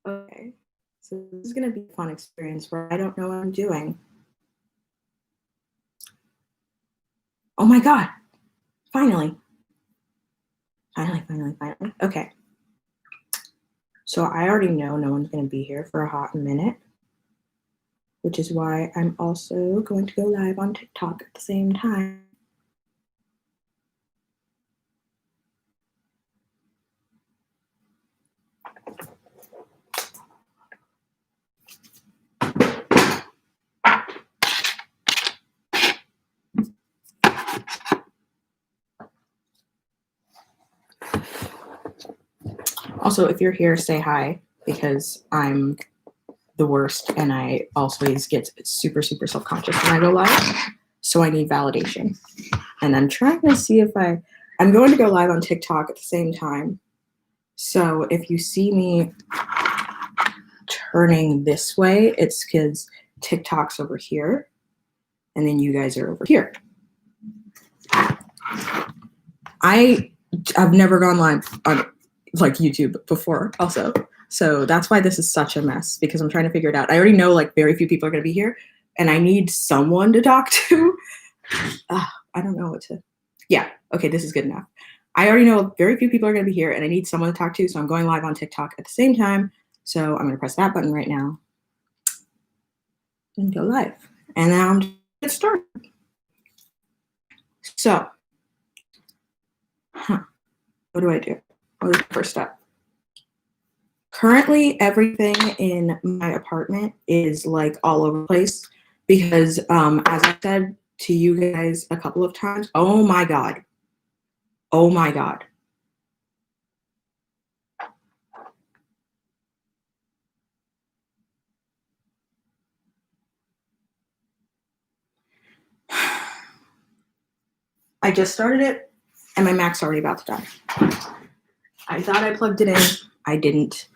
Okay, so this is gonna be a fun experience where I don't know what I'm doing. Oh my God, finally. Finally. Okay, so I already know no one's gonna be here for a hot minute, which is why I'm also going to go live on TikTok at the same time. Also, if you're here, say hi, because I'm the worst and I always get super self-conscious when I go live. So I need validation. And I'm trying to see if I'm going to go live on TikTok at the same time. So if you see me turning this way, it's because TikTok's over here and then you guys are over here. I've never gone live on like YouTube before also. So that's why this is such a mess, because I'm trying to figure it out. I already know like very few people are going to be here and I need someone to talk to. I don't know what to. Yeah, okay, this is good enough. I already know very few people are going to be here and I need someone to talk to. So I'm going live on TikTok at the same time. So I'm going to press that button right now and go live. And now I'm just going to get started. So, what do I do? What is the first step? Currently, everything in my apartment is like all over the place because, as I said to you guys a couple of times, oh my God. I just started it and my Mac's already about to die. I thought I plugged it in. I didn't.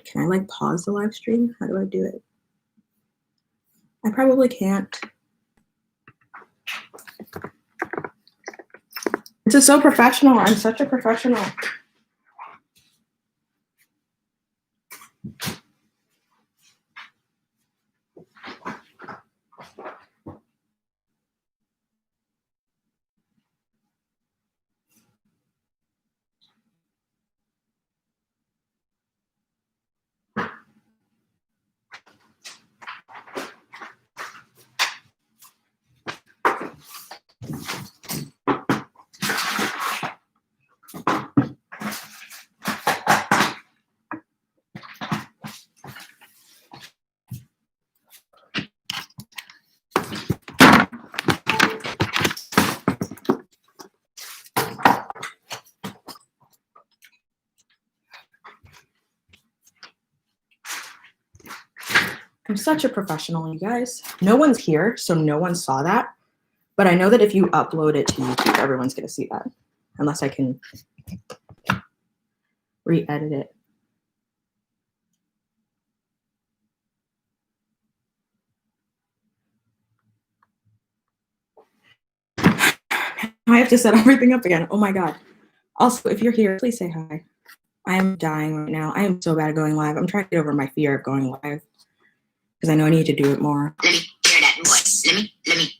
Can I like pause the live stream? How do I do it? I probably can't. This is so professional. I'm such a professional. I'm such a professional, you guys. No one's here, so no one saw that. But I know that if you upload it to YouTube, everyone's going to see that. Unless I can re-edit it. I have to set everything up again. Oh my God. Also, if you're here, please say hi. I am dying right now. I am so bad at going live. I'm trying to get over my fear of going live because I know I need to do it more. Let me hear that voice. Let me.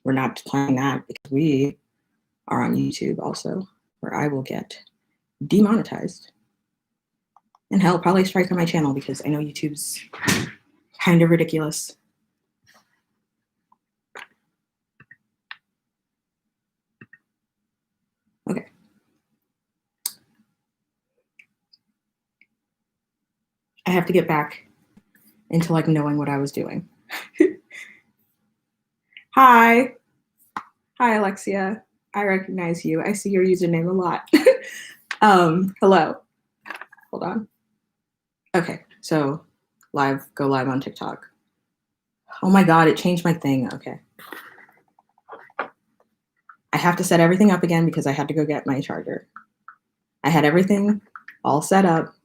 We're not playing that because we are on YouTube also, where I will get demonetized. And hell, probably strike on my channel because I know YouTube's kind of ridiculous. Okay. I have to get back into like knowing what I was doing. Hi, Alexia. I recognize you. I see your username a lot. Hello. Hold on. Okay, so go live on TikTok. Oh my God, it changed my thing. Okay. I have to set everything up again because I had to go get my charger. I had everything all set up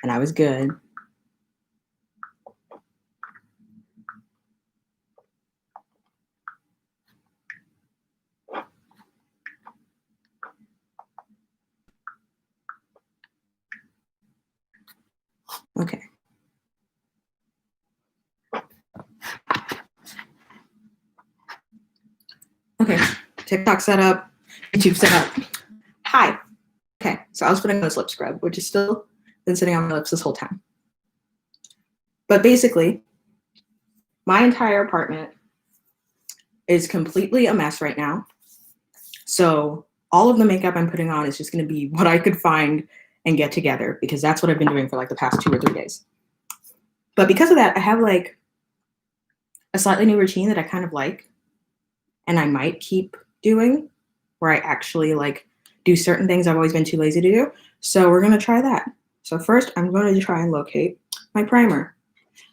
and I was good. Okay. TikTok set up, YouTube set up. Hi. Okay, so I was putting on this lip scrub, which is still been sitting on my lips this whole time. But basically, my entire apartment is completely a mess right now. So all of the makeup I'm putting on is just going to be what I could find and get together, because that's what I've been doing for like the past 2 or 3 days. But because of that, I have like a slightly new routine that I kind of like, and I might keep doing, where I actually like do certain things I've always been too lazy to do. So we're going to try that. So first, I'm going to try and locate my primer.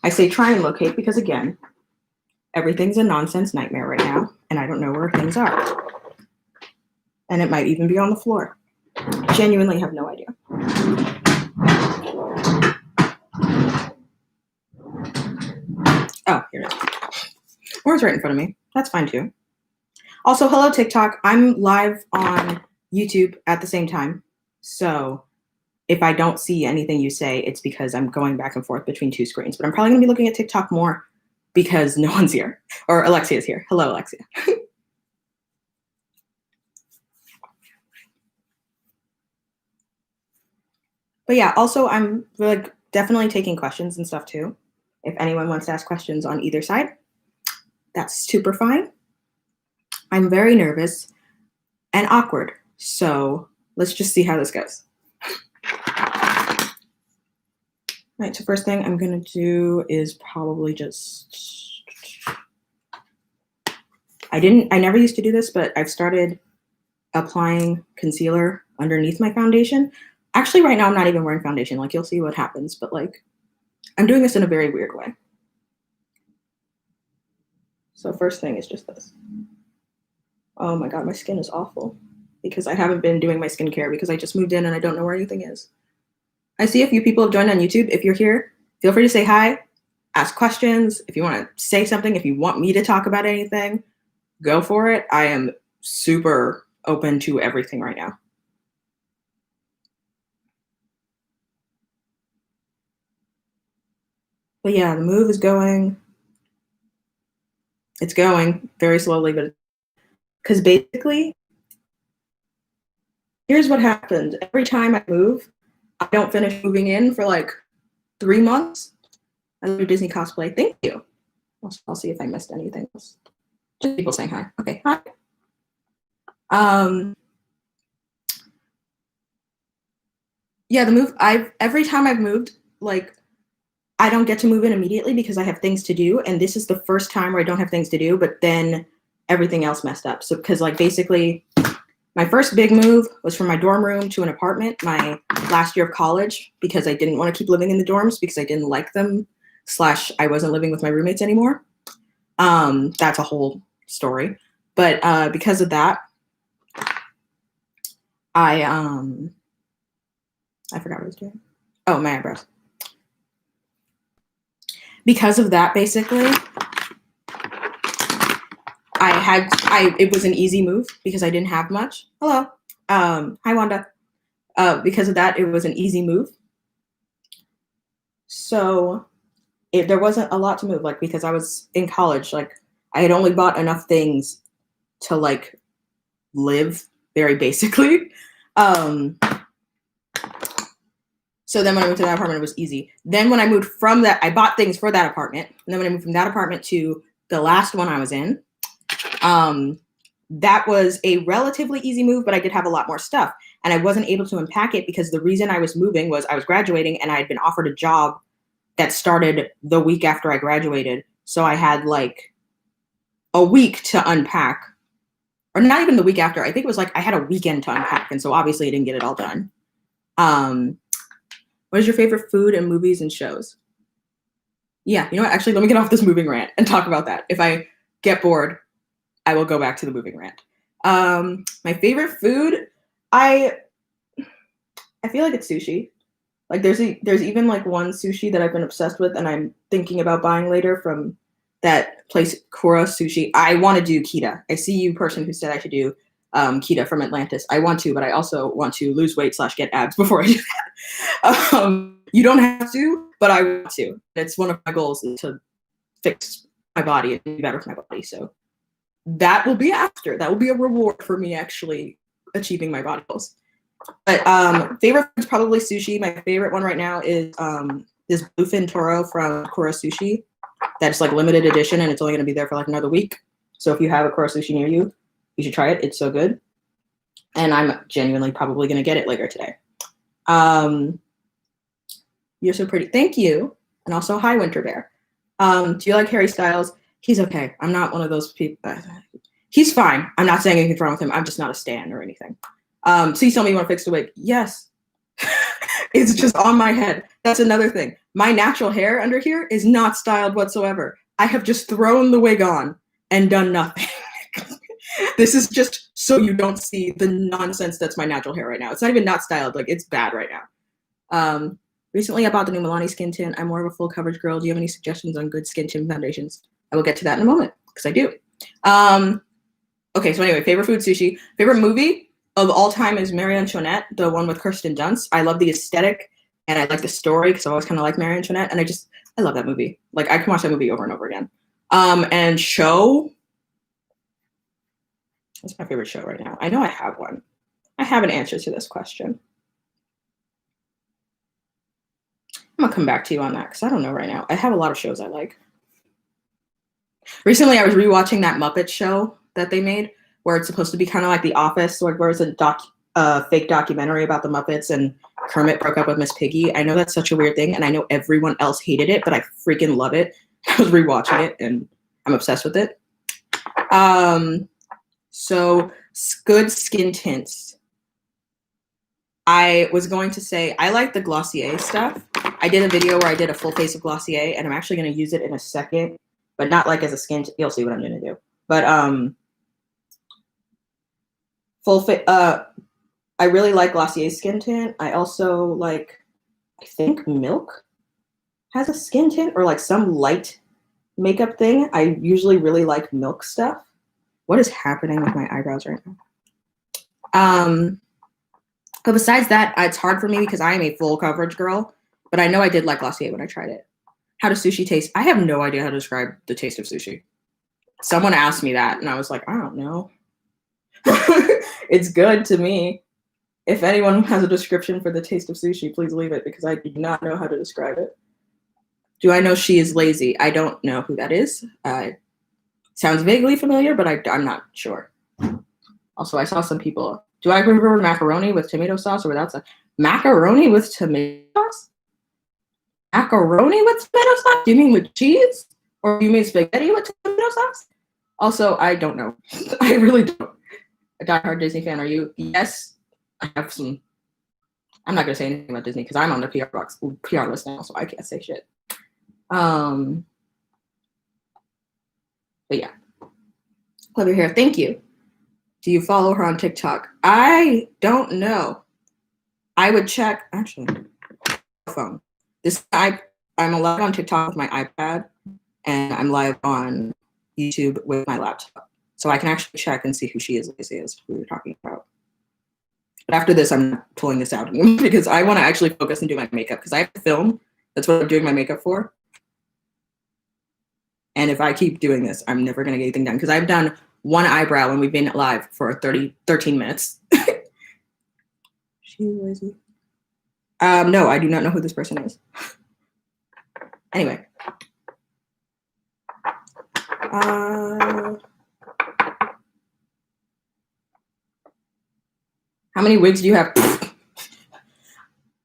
I say try and locate because, again, everything's a nonsense nightmare right now, and I don't know where things are. And it might even be on the floor. Genuinely have no idea. Oh, here it is. Or it's right in front of me. That's fine too. Also, hello TikTok. I'm live on YouTube at the same time. So if I don't see anything you say, it's because I'm going back and forth between 2 screens. But I'm probably going to be looking at TikTok more because no one's here. Or Alexia's here. Hello, Alexia. But yeah, also I'm like definitely taking questions and stuff too. If anyone wants to ask questions on either side, that's super fine. I'm very nervous and awkward. So let's just see how this goes. All right, so first thing I'm gonna do is probably just, I never used to do this, but I've started applying concealer underneath my foundation. Actually, right now I'm not even wearing foundation. Like, you'll see what happens, but like, I'm doing this in a very weird way. So first thing is just this. Oh my God, my skin is awful because I haven't been doing my skincare because I just moved in and I don't know where anything is. I see a few people have joined on YouTube. If you're here, feel free to say hi, ask questions. If you want to say something, if you want me to talk about anything, go for it. I am super open to everything right now. But yeah, the move is going. It's going very slowly, but because basically, here's what happens. Every time I move, I don't finish moving in for like 3 months. I do Disney cosplay. Thank you. I'll see if I missed anything else. Just people saying hi. Okay, hi. Yeah, the move. Every time I've moved, like, I don't get to move in immediately because I have things to do, and this is the first time where I don't have things to do. But then everything else messed up. So because like basically, my first big move was from my dorm room to an apartment my last year of college because I didn't want to keep living in the dorms because I didn't like them. / I wasn't living with my roommates anymore. That's a whole story. But because of that, I forgot what I was doing. Oh, my eyebrows. Because of that, basically, it was an easy move because I didn't have much. Hello. Hi, Wanda. Because of that, it was an easy move. So there wasn't a lot to move, like, because I was in college, like, I had only bought enough things to, like, live very basically. So then when I moved to that apartment, it was easy. Then when I moved from that, I bought things for that apartment. And then when I moved from that apartment to the last one I was in, that was a relatively easy move, but I did have a lot more stuff. And I wasn't able to unpack it because the reason I was moving was I was graduating and I had been offered a job that started the week after I graduated. So I had like a week to unpack, or not even the week after. I think it was like I had a weekend to unpack. And so obviously I didn't get it all done. What is your favorite food and movies and shows? Yeah, you know what? Actually, let me get off this moving rant and talk about that. If I get bored, I will go back to the moving rant. My favorite food, I feel like it's sushi. Like there's even like one sushi that I've been obsessed with and I'm thinking about buying later from that place, Kura Sushi. I want to do Kita. I see you, person who said I should do Kita from Atlantis. I want to, but I also want to lose weight / get abs before I do that. You don't have to, but I want to. It's one of my goals is to fix my body and be better for my body. So that will be after. That will be a reward for me actually achieving my body goals. But favorite food is probably sushi. My favorite one right now is this bluefin toro from Kura Sushi. That's like limited edition, and it's only going to be there for like another week. So if you have a Kura Sushi near you, you should try it. It's so good. And I'm genuinely probably going to get it later today. You're so pretty. Thank you. And also, hi, Winter Bear. Do you like Harry Styles? He's okay. I'm not one of those people. He's fine. I'm not saying anything's wrong with him. I'm just not a stan or anything. So you tell me you want to fix the wig. Yes. It's just on my head. That's another thing. My natural hair under here is not styled whatsoever. I have just thrown the wig on and done nothing. This is just so you don't see the nonsense that's my natural hair right now. It's not even not styled. Like, it's bad right now. Recently, I bought the new Milani skin tint. I'm more of a full coverage girl. Do you have any suggestions on good skin tint foundations? I will get to that in a moment, because I do. Okay, so anyway, favorite food, sushi. Favorite movie of all time is Marie Antoinette, the one with Kirsten Dunst. I love the aesthetic, and I like the story, because I always kind of like Marie Antoinette, and I love that movie. Like, I can watch that movie over and over again. And show, what's my favorite show right now? I know I have one. I have an answer to this question. I'm gonna come back to you on that, because I don't know right now. I have a lot of shows I like. Recently, I was rewatching that Muppet show that they made, where it's supposed to be kind of like The Office, where it's a fake documentary about the Muppets, and Kermit broke up with Miss Piggy. I know that's such a weird thing, and I know everyone else hated it, but I freaking love it. I was rewatching it, and I'm obsessed with it. So good skin tints. I was going to say I like the Glossier stuff. I did a video where I did a full face of Glossier, and I'm actually going to use it in a second, but not like as a skin. You'll see what I'm going to do. But full face. I really like Glossier skin tint. I also like, I think Milk has a skin tint, or like some light makeup thing. I usually really like Milk stuff. What is happening with my eyebrows right now? But besides that, it's hard for me because I am a full coverage girl. But I know I did like Glossier when I tried it. How does sushi taste? I have no idea how to describe the taste of sushi. Someone asked me that, and I was like, I don't know. It's good to me. If anyone has a description for the taste of sushi, please leave it, because I do not know how to describe it. Do I know she is lazy? I don't know who that is. Sounds vaguely familiar, but I'm not sure. Also, I saw some people. Do I prefer macaroni with tomato sauce or without sauce? Macaroni with tomato sauce? Macaroni with tomato sauce? Do you mean with cheese? Or do you mean spaghetti with tomato sauce? Also, I don't know. I really don't. A diehard Disney fan, are you? Yes, I have some. I'm not going to say anything about Disney because I'm on the PR list now, so I can't say shit. But yeah. Love your hair. Thank you. Do you follow her on TikTok? I don't know. I would check. Actually, phone. I'm live on TikTok with my iPad, and I'm live on YouTube with my laptop. So I can actually check and see who she is, who we're talking about. But after this, I'm not pulling this out anymore because I want to actually focus and do my makeup, because I have to film. That's what I'm doing my makeup for. And if I keep doing this, I'm never going to get anything done, because I've done one eyebrow and we've been live for 13 minutes. She's lazy. No, I do not know who this person is. Anyway. How many wigs do you have?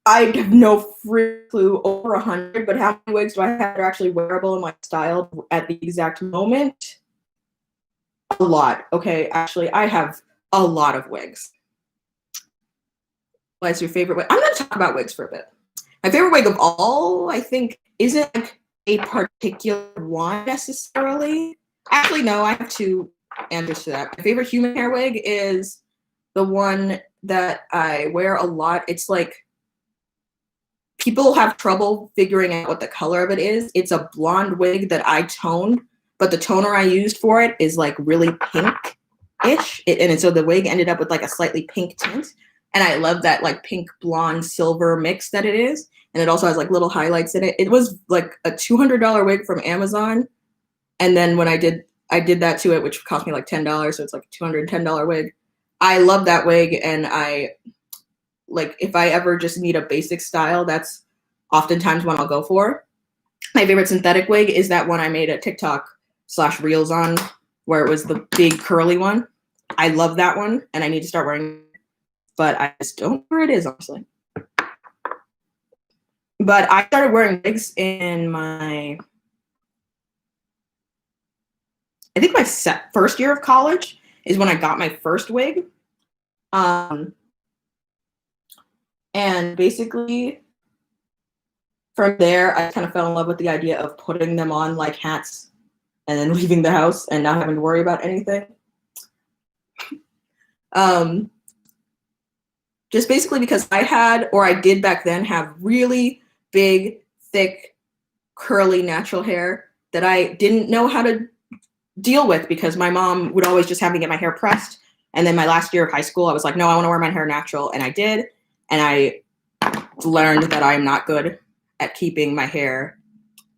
I have no free clue. Over 100, but how many wigs do I have that are actually wearable and like styled at the exact moment? A lot. Okay, actually, I have a lot of wigs. What's your favorite wig? I'm going to talk about wigs for a bit. My favorite wig of all, I think, isn't like a particular one necessarily. Actually, no, I have two answers to that. My favorite human hair wig is the one that I wear a lot. It's like, people have trouble figuring out what the color of it is. It's a blonde wig that I toned, but the toner I used for it is like really pink-ish. And so the wig ended up with like a slightly pink tint. And I love that like pink, blonde, silver mix that it is. And it also has like little highlights in it. It was like a $200 wig from Amazon. And then when I did I did that to it, which cost me like $10, so it's like a $210 wig. I love that wig, and like if I ever just need a basic style, that's oftentimes what I'll go for. My favorite synthetic wig is that one I made a TikTok/Reels on, where it was the big curly one. I love that one, and I need to start wearing it, but I just don't know where it is, honestly. But I started wearing wigs in my, I think my first year of college is when I got my first wig. And basically from there, I kind of fell in love with the idea of putting them on like hats and then leaving the house and not having to worry about anything. Just basically because I did back then have really big, thick, curly natural hair that I didn't know how to deal with because my mom would always just have me get my hair pressed. And then my last year of high school, I was like, no, I want to wear my hair natural. And I did. And I learned that I am not good at keeping my hair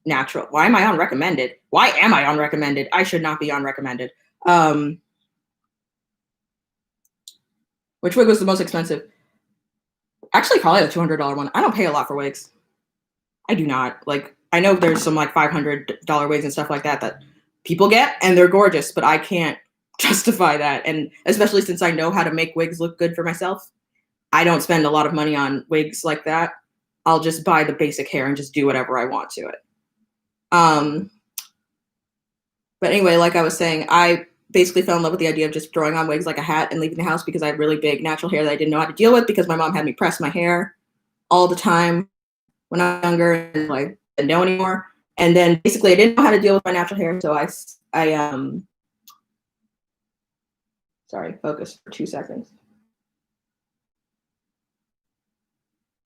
natural. Why am I on recommended? Why am I on recommended? I should not be on recommended. Which wig was the most expensive? Actually, probably the $200 one. I don't pay a lot for wigs. I do not. Like, I know there's some like $500 wigs and stuff like that that people get, and they're gorgeous, but I can't justify that. And especially since I know how to make wigs look good for myself, I don't spend a lot of money on wigs like that. I'll just buy the basic hair and just do whatever I want to it. But anyway, like I was saying, I basically fell in love with the idea of just throwing on wigs like a hat and leaving the house because I had really big natural hair that I didn't know how to deal with because my mom had me press my hair all the time when I was younger and like didn't know anymore. And then basically I didn't know how to deal with my natural hair, so I sorry, focus for 2 seconds.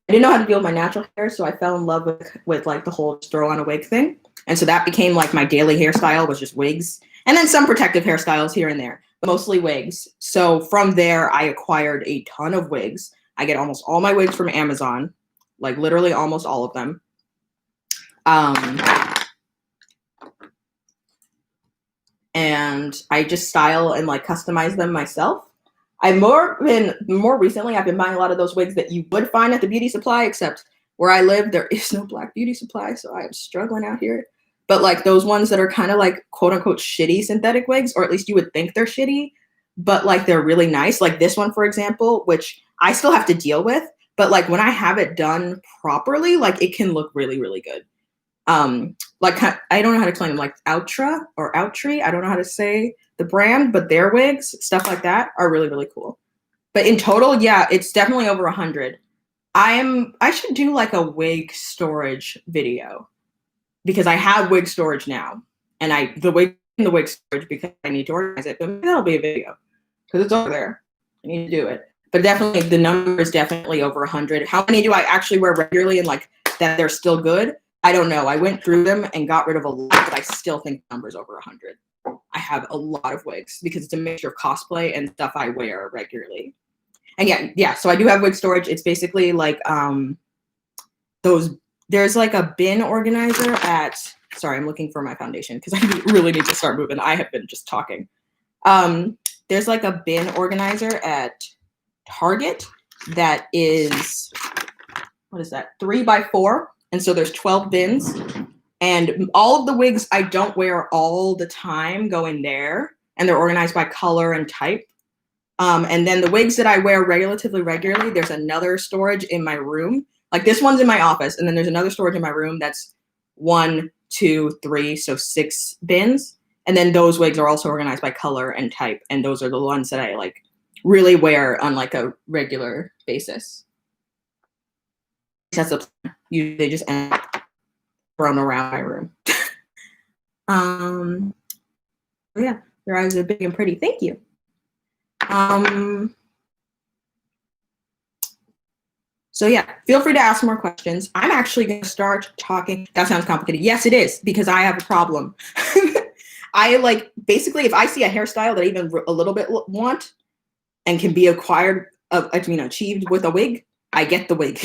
I didn't know how to deal with my natural hair, so I fell in love with like the whole throw on a wig thing. And so that became like my daily hairstyle was just wigs. And then some protective hairstyles here and there, but mostly wigs. So from there, I acquired a ton of wigs. I get almost all my wigs from Amazon, like literally almost all of them. And I just style and like customize them myself. More recently, I've been buying a lot of those wigs that you would find at the beauty supply, except where I live, there is no black beauty supply, so I am struggling out here. But like those ones that are kind of like quote unquote shitty synthetic wigs, or at least you would think they're shitty, but like they're really nice. Like this one, for example, which I still have to deal with, but like when I have it done properly, like it can look really, really good. Like I don't know how to explain them, like Outre, I don't know how to say the brand, but their wigs, stuff like that, are really, really cool. But in total, yeah, it's definitely over 100. I should do like a wig storage video because I have wig storage now, and the wig storage because I need to organize it. But maybe that'll be a video because it's over there. I need to do it. But definitely, the number is definitely over 100. How many do I actually wear regularly and like that they're still good? I don't know. I went through them and got rid of a lot, but I still think the number's over 100. I have a lot of wigs because it's a mixture of cosplay and stuff I wear regularly. And yeah. So I do have wig storage. It's basically like there's like a bin organizer at. Sorry, I'm looking for my foundation because I really need to start moving. I have been just talking. There's like a bin organizer at Target that is, what is that? 3x4. And so there's 12 bins, and all of the wigs I don't wear all the time go in there, and they're organized by color and type. And then the wigs that I wear relatively regularly, there's another storage in my room. Like this one's in my office, and then there's another storage in my room that's 1, 2, 3, so 6 bins. And then those wigs are also organized by color and type, and those are the ones that I like really wear on like a regular basis. That's a plan. They just end up thrown around my room. Yeah, your eyes are big and pretty. Thank you. So yeah, feel free to ask more questions. I'm actually going to start talking. That sounds complicated. Yes, it is, because I have a problem. I like, basically, if I see a hairstyle that I even a little bit want and can be achieved with a wig, I get the wig.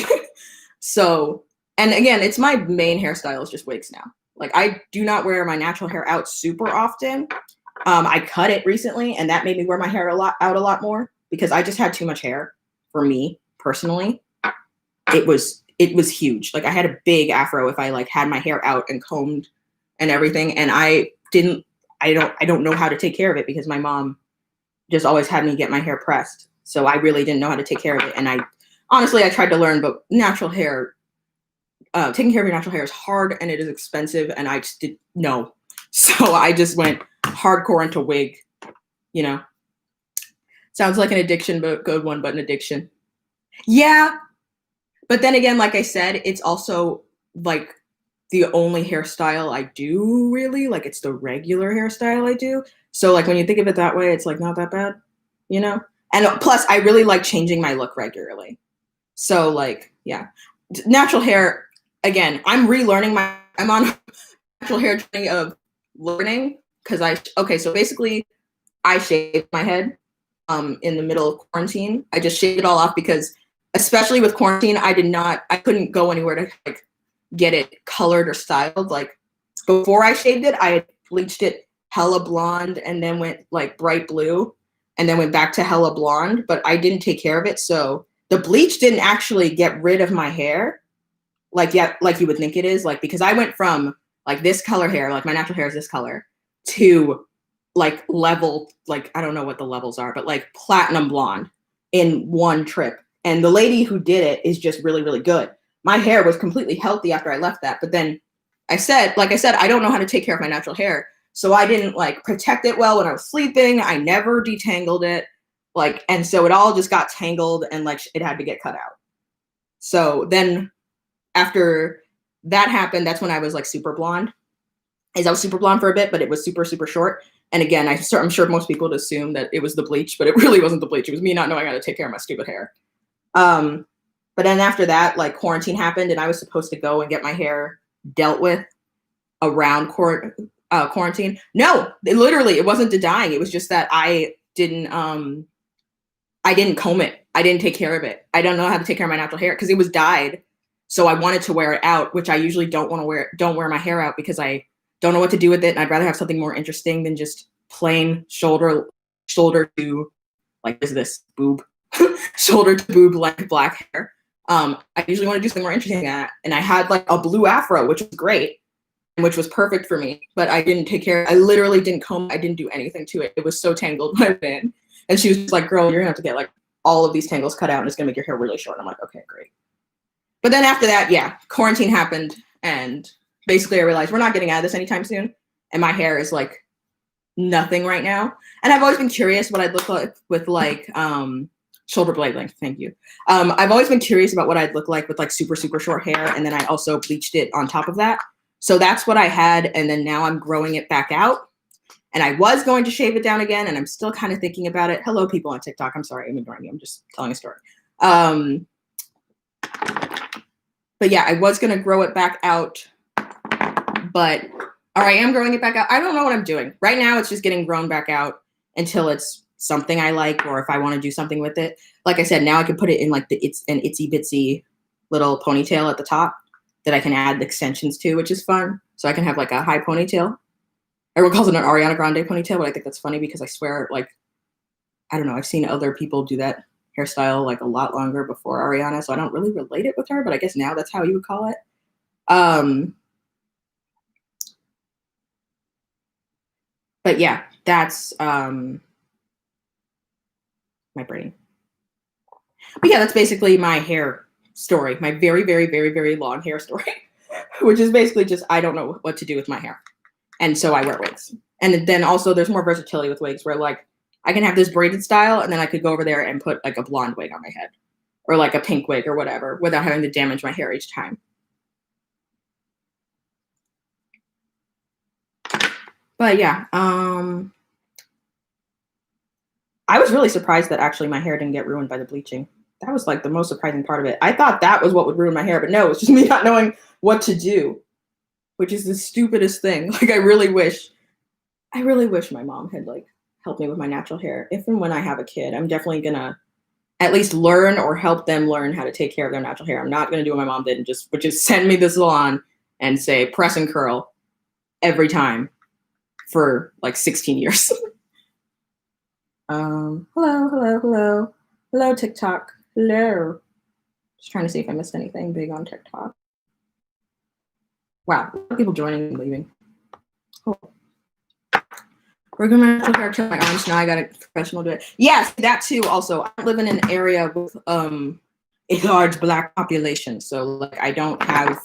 So, and again, it's my main hairstyle is just wigs now. Like I do not wear my natural hair out super often. I cut it recently, and that made me wear my hair out a lot more because I just had too much hair for me personally. It was huge. Like I had a big afro if I like had my hair out and combed and everything, and I don't know how to take care of it because my mom just always had me get my hair pressed. So I really didn't know how to take care of it. And I tried to learn, but natural hair, taking care of your natural hair is hard and it is expensive. And I just didn't know. So I just went hardcore into wig, you know. Sounds like an addiction, but good one, but an addiction. Yeah. But then again, like I said, it's also like the only hairstyle I do really. Like it's the regular hairstyle I do. So like when you think of it that way, it's like not that bad, you know? And plus I really like changing my look regularly. So like, yeah, natural hair, again, I'm on natural hair journey of learning because so basically I shaved my head in the middle of quarantine. I just shaved it all off because especially with quarantine, I couldn't go anywhere to like get it colored or styled. Like before I shaved it, I had bleached it hella blonde and then went like bright blue and then went back to hella blonde, but I didn't take care of it. So the bleach didn't actually get rid of my hair like you would think it is, like because I went from like this color hair, like my natural hair is this color, to like level, like I don't know what the levels are, but like platinum blonde in one trip. And the lady who did it is just really, really good. My hair was completely healthy after I left that. But then I said, I don't know how to take care of my natural hair. So I didn't like protect it well when I was sleeping. I never detangled it. Like, and so it all just got tangled and like it had to get cut out. So then after that happened, that's when I was like super blonde. I was super blonde for a bit, but it was super, super short. And again, I'm sure most people would assume that it was the bleach, but it really wasn't the bleach. It was me not knowing how to take care of my stupid hair. But then after that, like quarantine happened and I was supposed to go and get my hair dealt with around quarantine. No, it wasn't the dyeing. It was just that I didn't comb it. I didn't take care of it. I don't know how to take care of my natural hair because it was dyed. So I wanted to wear it out, which I usually don't wear my hair out because I don't know what to do with it. And I'd rather have something more interesting than just plain shoulder to like this boob, shoulder to boob length black hair. I usually want to do something more interesting than that. And I had like a blue afro, which was great, which was perfect for me, but I didn't take care. I literally didn't comb. I didn't do anything to it. It was so tangled when I went in. And she was just like, girl, you're gonna have to get like all of these tangles cut out and it's gonna make your hair really short. I'm like, okay, great. But then after that, yeah, quarantine happened. And basically I realized we're not getting out of this anytime soon. And my hair is like nothing right now. And I've always been curious what I'd look like with like shoulder blade length. Thank you. I've always been curious about what I'd look like with like super, super short hair. And then I also bleached it on top of that. So that's what I had. And then now I'm growing it back out. And I was going to shave it down again. And I'm still kind of thinking about it. Hello, people on TikTok. I'm sorry. I'm ignoring you. I'm just telling a story. But yeah, I was going to grow it back out. But, or I am growing it back out. I don't know what I'm doing. Right now, it's just getting grown back out until it's something I like or if I want to do something with it. Like I said, now I can put it in like it's an itsy bitsy little ponytail at the top that I can add the extensions to, which is fun. So I can have like a high ponytail. Everyone calls it an Ariana Grande ponytail, but I think that's funny because I swear, like, I don't know, I've seen other people do that hairstyle like a lot longer before Ariana, so I don't really relate it with her, but I guess now that's how you would call it. But yeah, that's my brain. But yeah, that's basically my hair story, my very, very, very, very long hair story, which is basically just I don't know what to do with my hair. And so I wear wigs. And then also there's more versatility with wigs where like I can have this braided style and then I could go over there and put like a blonde wig on my head or like a pink wig or whatever without having to damage my hair each time. But yeah, I was really surprised that actually my hair didn't get ruined by the bleaching. That was like the most surprising part of it. I thought that was what would ruin my hair, but no, it's just me not knowing what to do, which is the stupidest thing. Like I really wish my mom had like helped me with my natural hair. If and when I have a kid, I'm definitely gonna at least learn or help them learn how to take care of their natural hair. I'm not gonna do what my mom did and which is send me the salon and say press and curl every time. for like 16 years. Hello, TikTok. Hello. Just trying to see if I missed anything big on TikTok. Wow, a lot of people joining and leaving. Cool. We're gonna hair, kill my arms. Now I got a professional do it. Yes, that too. Also, I live in an area with a large Black population, so like I don't have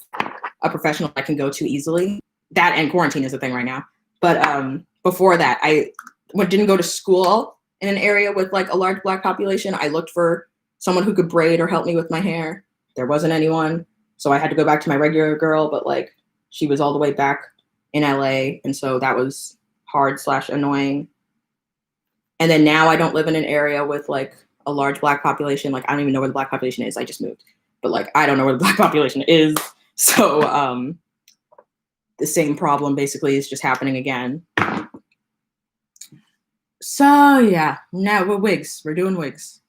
a professional I can go to easily. That and quarantine is a thing right now. But before that, I didn't go to school in an area with like a large Black population. I looked for someone who could braid or help me with my hair. There wasn't anyone, so I had to go back to my regular girl, but like she was all the way back in LA, and so that was hard / annoying. And then now I don't live in an area with like a large Black population. Like I don't even know where the Black population is. I just moved, but like I don't know where the Black population is. So the same problem basically is just happening again. So yeah, now we're wigs. We're doing wigs.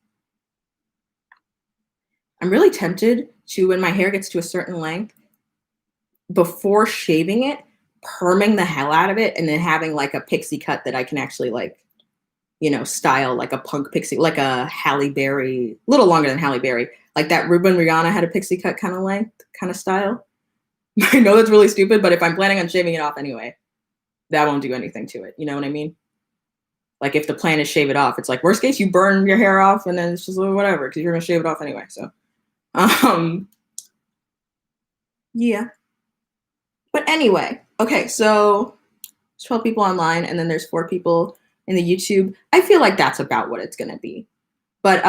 I'm really tempted to, when my hair gets to a certain length, before shaving it, perming the hell out of it and then having like a pixie cut that I can actually like, you know, style like a punk pixie, like a Halle Berry, a little longer than Halle Berry, like that Ruben Rihanna had a pixie cut kind of length, kind of style. I know that's really stupid, but if I'm planning on shaving it off anyway, that won't do anything to it. You know what I mean? Like if the plan is shave it off, it's like worst case you burn your hair off and then it's just whatever because you're gonna shave it off anyway. So, yeah. But anyway, okay, so 12 people online and then there's 4 people in the YouTube. I feel like that's about what it's gonna be. But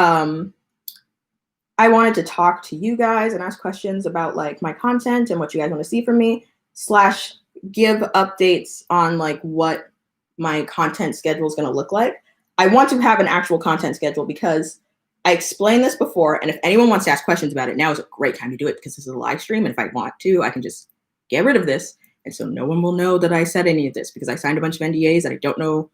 I wanted to talk to you guys and ask questions about like my content and what you guys want to see from me, / give updates on like what my content schedule is going to look like. I want to have an actual content schedule because I explained this before, and if anyone wants to ask questions about it, now is a great time to do it because this is a live stream, and if I want to, I can just get rid of this, and so no one will know that I said any of this because I signed a bunch of NDAs and I don't know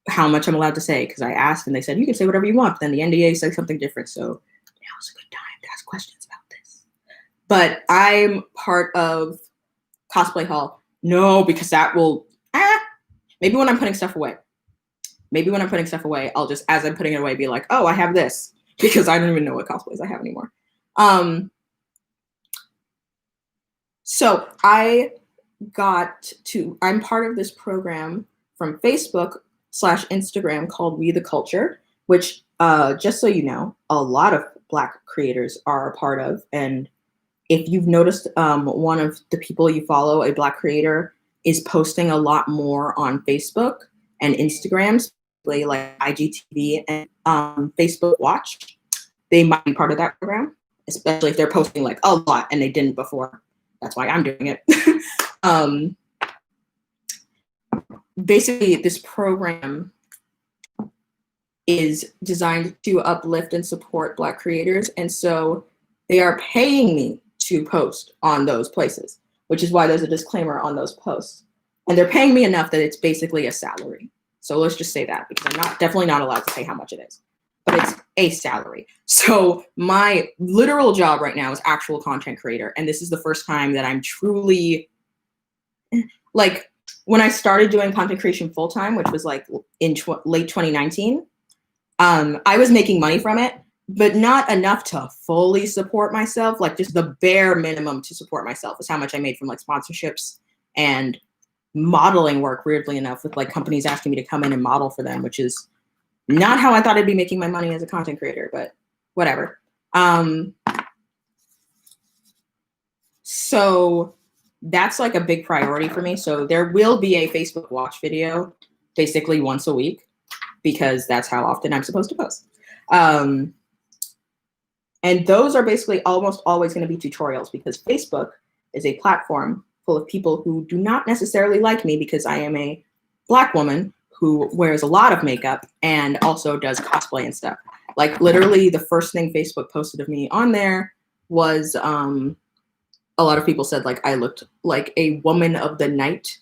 how much I'm allowed to say because I asked and they said you can say whatever you want, but then the NDA said something different, so now's a good time to ask questions about this. But I'm part of Cosplay Hall. No, because that will maybe when I'm putting stuff away. Maybe when I'm putting stuff away, I'll just, as I'm putting it away, be like, oh, I have this, because I don't even know what cosplays I have anymore. So I'm part of this program from Facebook / Instagram called We the Culture, which just so you know, a lot of Black creators are a part of. And if you've noticed, one of the people you follow, a Black creator, is posting a lot more on Facebook and Instagram, like IGTV and Facebook Watch. They might be part of that program, especially if they're posting like a lot and they didn't before. That's why I'm doing it. Basically, this program is designed to uplift and support Black creators. And so they are paying me to post on those places, which is why there's a disclaimer on those posts. And they're paying me enough that it's basically a salary. So let's just say that because I'm definitely not allowed to say how much it is, but it's a salary. So my literal job right now is actual content creator. And this is the first time that I'm truly, like, when I started doing content creation full time, which was like in late 2019, I was making money from it, but not enough to fully support myself. Like just the bare minimum to support myself is how much I made from like sponsorships and modeling work, weirdly enough, with like companies asking me to come in and model for them, which is not how I thought I'd be making my money as a content creator, but whatever. So that's like a big priority for me. So there will be a Facebook Watch video basically once a week because that's how often I'm supposed to post. And those are basically almost always going to be tutorials because Facebook is a platform full of people who do not necessarily like me because I am a Black woman who wears a lot of makeup and also does cosplay and stuff. Like literally the first thing Facebook posted of me on there was a lot of people said like I looked like a woman of the night,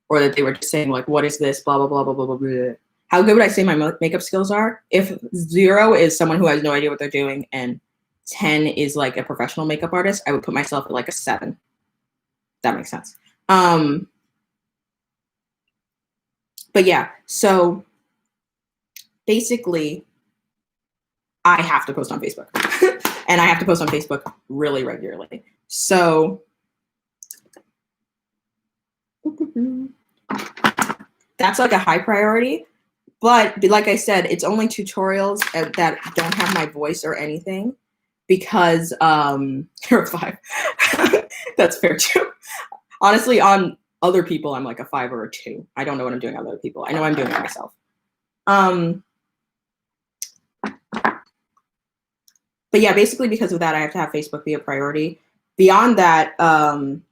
or that they were just saying like, what is this, blah, blah, blah, blah, blah, blah, blah. How good would I say my makeup skills are? If 0 is someone who has no idea what they're doing and 10 is like a professional makeup artist, I would put myself at like a 7. That makes sense. But yeah, so basically I have to post on Facebook and I have to post on Facebook really regularly. So that's like a high priority. But like I said, it's only tutorials that don't have my voice or anything because you're a 5. That's fair too. Honestly, on other people, I'm like a 5 or a 2. I don't know what I'm doing on other people. I know I'm doing it myself. But yeah, basically because of that, I have to have Facebook be a priority. Beyond that, I'm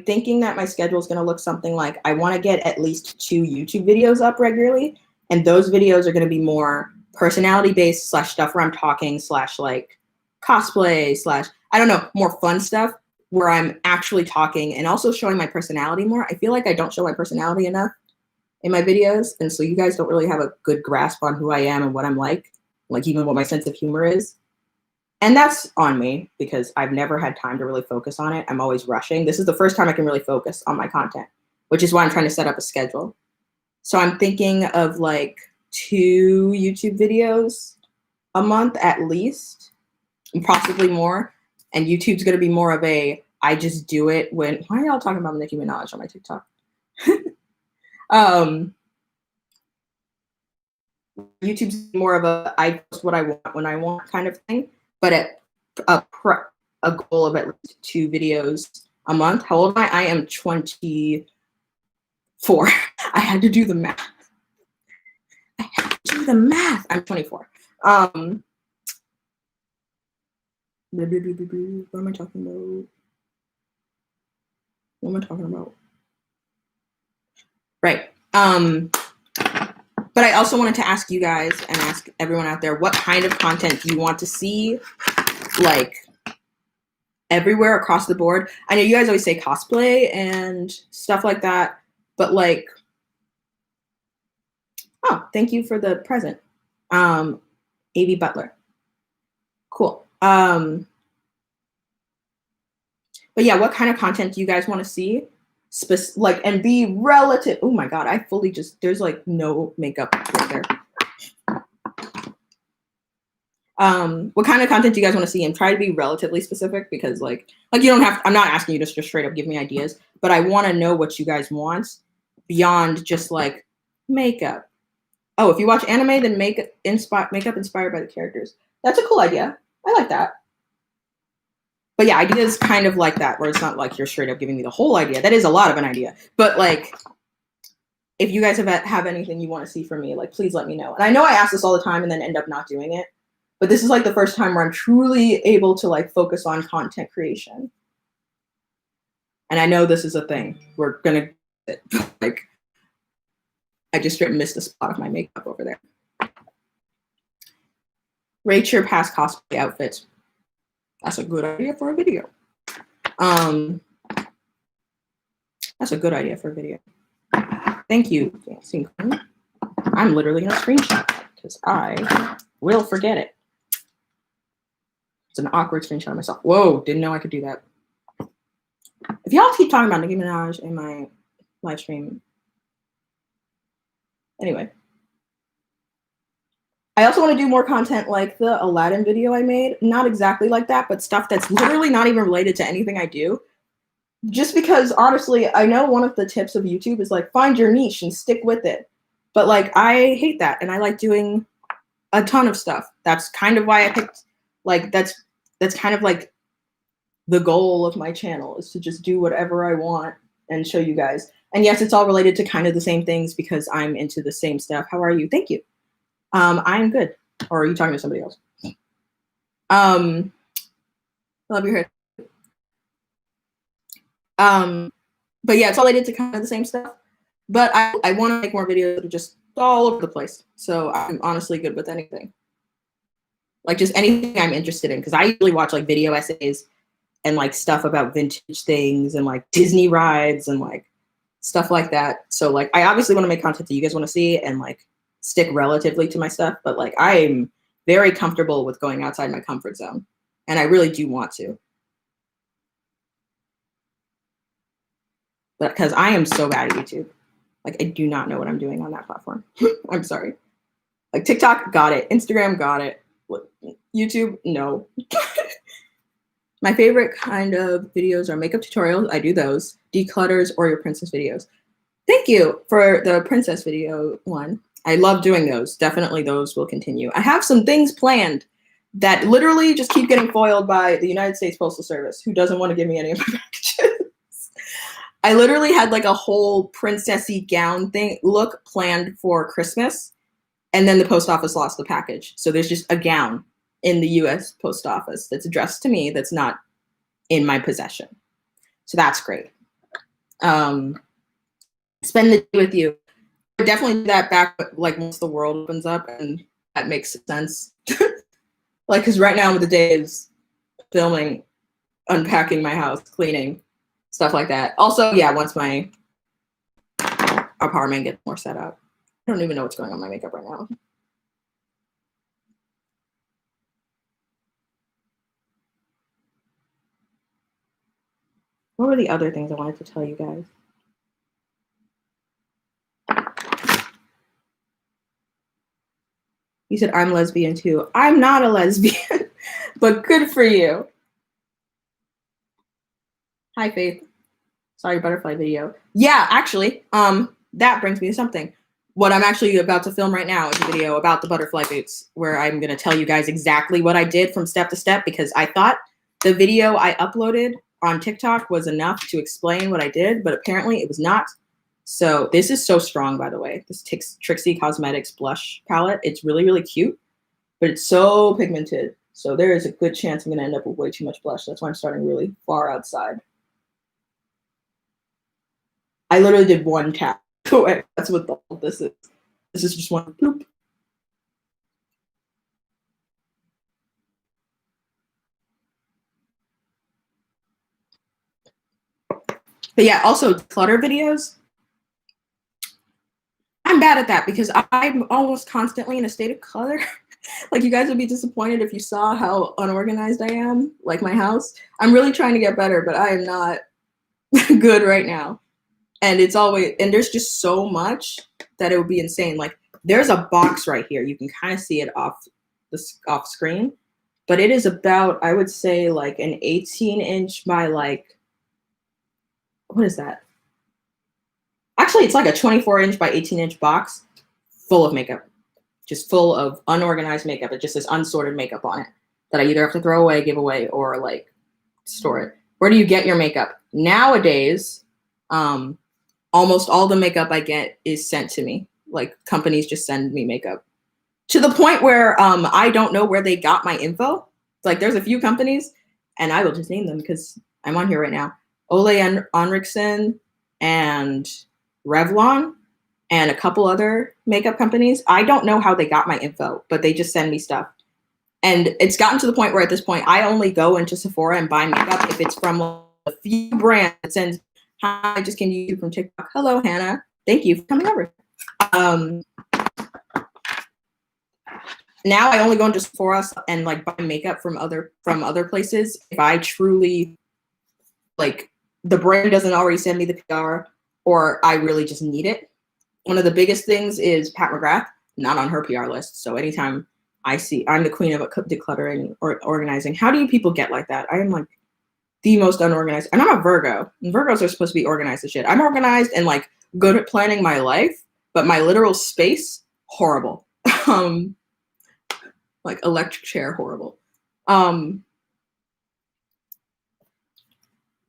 thinking that my schedule is going to look something like I want to get at least 2 YouTube videos up regularly. And those videos are going to be more personality based / stuff where I'm talking / like cosplay / I don't know, more fun stuff where I'm actually talking and also showing my personality more. I feel like I don't show my personality enough in my videos. And so you guys don't really have a good grasp on who I am and what I'm like even what my sense of humor is. And that's on me because I've never had time to really focus on it. I'm always rushing. This is the first time I can really focus on my content, which is why I'm trying to set up a schedule. So I'm thinking of like 2 YouTube videos a month at least, and possibly more. And YouTube's going to be more of a, I just do it when, why are y'all talking about Nicki Minaj on my TikTok? YouTube's more of a, I post what I want when I want kind of thing, but at a goal of at least 2 videos a month. How old am I? I am 24. I had to do the math. I'm 24. What am I talking about? What am I talking about? Right. But I also wanted to ask you guys and ask everyone out there, what kind of content do you want to see, like, everywhere across the board? I know you guys always say cosplay and stuff like that, but like, oh, thank you for the present. A.V. Butler. Cool. But yeah, what kind of content do you guys want to see? Like, and be relative. Oh my God, I fully just, there's like no makeup right there. What kind of content do you guys want to see? And try to be relatively specific because like you don't have, I'm not asking you to just straight up give me ideas, but I want to know what you guys want beyond just like makeup. Oh, if you watch anime, then makeup inspired by the characters. That's a cool idea. I like that. But yeah, ideas kind of like that, where it's not like you're straight up giving me the whole idea. That is a lot of an idea. But like, if you guys have anything you want to see from me, like, please let me know. And I know I ask this all the time and then end up not doing it. But this is like the first time where I'm truly able to like focus on content creation. And I know this is a thing. We're going to, like, I just straight missed a spot of my makeup over there. Rate your past cosplay outfits. That's a good idea for a video. That's a good idea for a video. Thank you, Dancing Queen. I'm literally going to screenshot that because I will forget it. It's an awkward screenshot of myself. Whoa, didn't know I could do that. If y'all keep talking about Nicki Minaj in my live stream. Anyway. I also want to do more content like the Aladdin video I made. Not exactly like that, but stuff that's literally not even related to anything I do. Just because, honestly, I know one of the tips of YouTube is like, find your niche and stick with it. But like, I hate that. And I like doing a ton of stuff. That's kind of why I picked, like, that's kind of like the goal of my channel, is to just do whatever I want and show you guys. And yes, it's all related to kind of the same things because I'm into the same stuff. How are you? Thank you. I'm good. Or are you talking to somebody else? Love your hair. But yeah, it's all related to kind of the same stuff. But I want to make more videos that are just all over the place. So I'm honestly good with anything. Like just anything I'm interested in. Because I usually watch like video essays and like stuff about vintage things and like Disney rides and like stuff like that. So like I obviously want to make content that you guys want to see and like stick relatively to my stuff. But like I'm very comfortable with going outside my comfort zone. And I really do want to. But because I am so bad at YouTube. Like, I do not know what I'm doing on that platform. I'm sorry. Like, TikTok, got it. Instagram, got it. YouTube, no. My favorite kind of videos are makeup tutorials. I do those. Declutters or your princess videos. Thank you for the princess video one. I love doing those. Definitely those will continue. I have some things planned that literally just keep getting foiled by the United States Postal Service, who doesn't want to give me any of my packages. I literally had like a whole princessy gown thing look planned for Christmas, and then the post office lost the package. So there's just a gown in the US post office that's addressed to me that's not in my possession. So that's great. Spend the day with you. Definitely do that back, like once the world opens up, and that makes sense. Like, because right now the day is filming, unpacking my house, cleaning, stuff like that. Also, yeah, once my apartment gets more set up. I don't even know what's going on with my makeup right now. What were the other things I wanted to tell you guys? You said I'm lesbian too. I'm not a lesbian, but good for you. Hi, Faith. Sorry, butterfly video. Yeah, actually, that brings me to something. What I'm actually about to film right now is a video about the butterfly boots, where I'm going to tell you guys exactly what I did from step to step, because I thought the video I uploaded on TikTok was enough to explain what I did, but apparently it was not. So this is so strong, by the way. This Trixie Cosmetics blush palette. It's really, really cute, but it's so pigmented. So there is a good chance I'm going to end up with way too much blush. That's why I'm starting really far outside. I literally did one tap away. That's what all this is. This is just one bloop. But yeah, also clutter videos. I'm bad at that because I'm almost constantly in a state of clutter. Like, you guys would be disappointed if you saw how unorganized I am, like my house. I'm really trying to get better, but I am not good right now. And it's always, and there's just so much that it would be insane. Like, there's a box right here. You can kind of see it off screen, but it is about, I would say, like an 18-inch by like, what is that? Actually, it's like a 24-inch by 18-inch box full of makeup, just full of unorganized makeup. It just says unsorted makeup on it that I either have to throw away, give away, or like store it. Where do you get your makeup? Nowadays, almost all the makeup I get is sent to me. Like, companies just send me makeup to the point where I don't know where they got my info. Like, there's a few companies, and I will just name them because I'm on here right now. Ole Henriksen and Revlon and a couple other makeup companies. I don't know how they got my info, but they just send me stuff. And it's gotten to the point where at this point, I only go into Sephora and buy makeup if it's from a few brands that sends, hi, I just came to you from TikTok. Hello, Hannah. Thank you for coming over. Now I only go into Sephora and like buy makeup from other places if I truly, like, the brand doesn't already send me the PR, or I really just need it. One of the biggest things is Pat McGrath, not on her PR list. So anytime I see, I'm the queen of decluttering or organizing. How do you people get like that? I am like the most unorganized, and I'm a Virgo, and Virgos are supposed to be organized as shit. I'm organized and like good at planning my life, but my literal space, horrible. Like electric chair, horrible.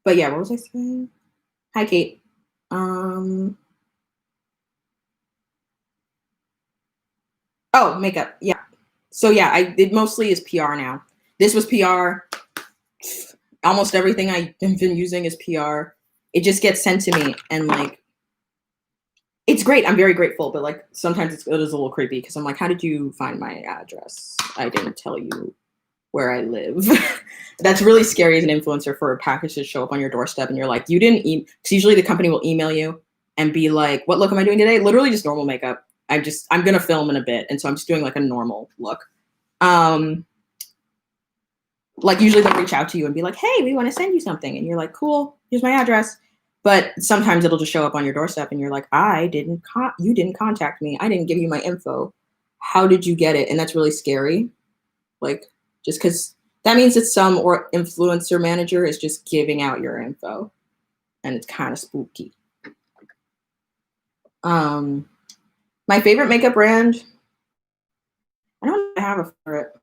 But yeah, what was I saying? Hi, Kate. Oh, makeup. Yeah. So yeah, it mostly is PR now. This was PR. Almost everything I've been using is PR. It just gets sent to me, and like, it's great. I'm very grateful, but like sometimes it is a little creepy because I'm like, how did you find my address? I didn't tell you where I live. That's really scary as an influencer, for a package to show up on your doorstep and you're like, you didn't email, because usually the company will email you and be like, what look am I doing today? Literally just normal makeup. I'm gonna film in a bit, and so I'm just doing like a normal look. Like, usually they'll reach out to you and be like, hey, we want to send you something, and you're like, cool, here's my address. But sometimes it'll just show up on your doorstep and you're like, you didn't contact me. I didn't give you my info. How did you get it? And that's really scary. Like, just because that means that some or influencer manager is just giving out your info, and it's kind of spooky. My favorite makeup brand, I don't have a favorite.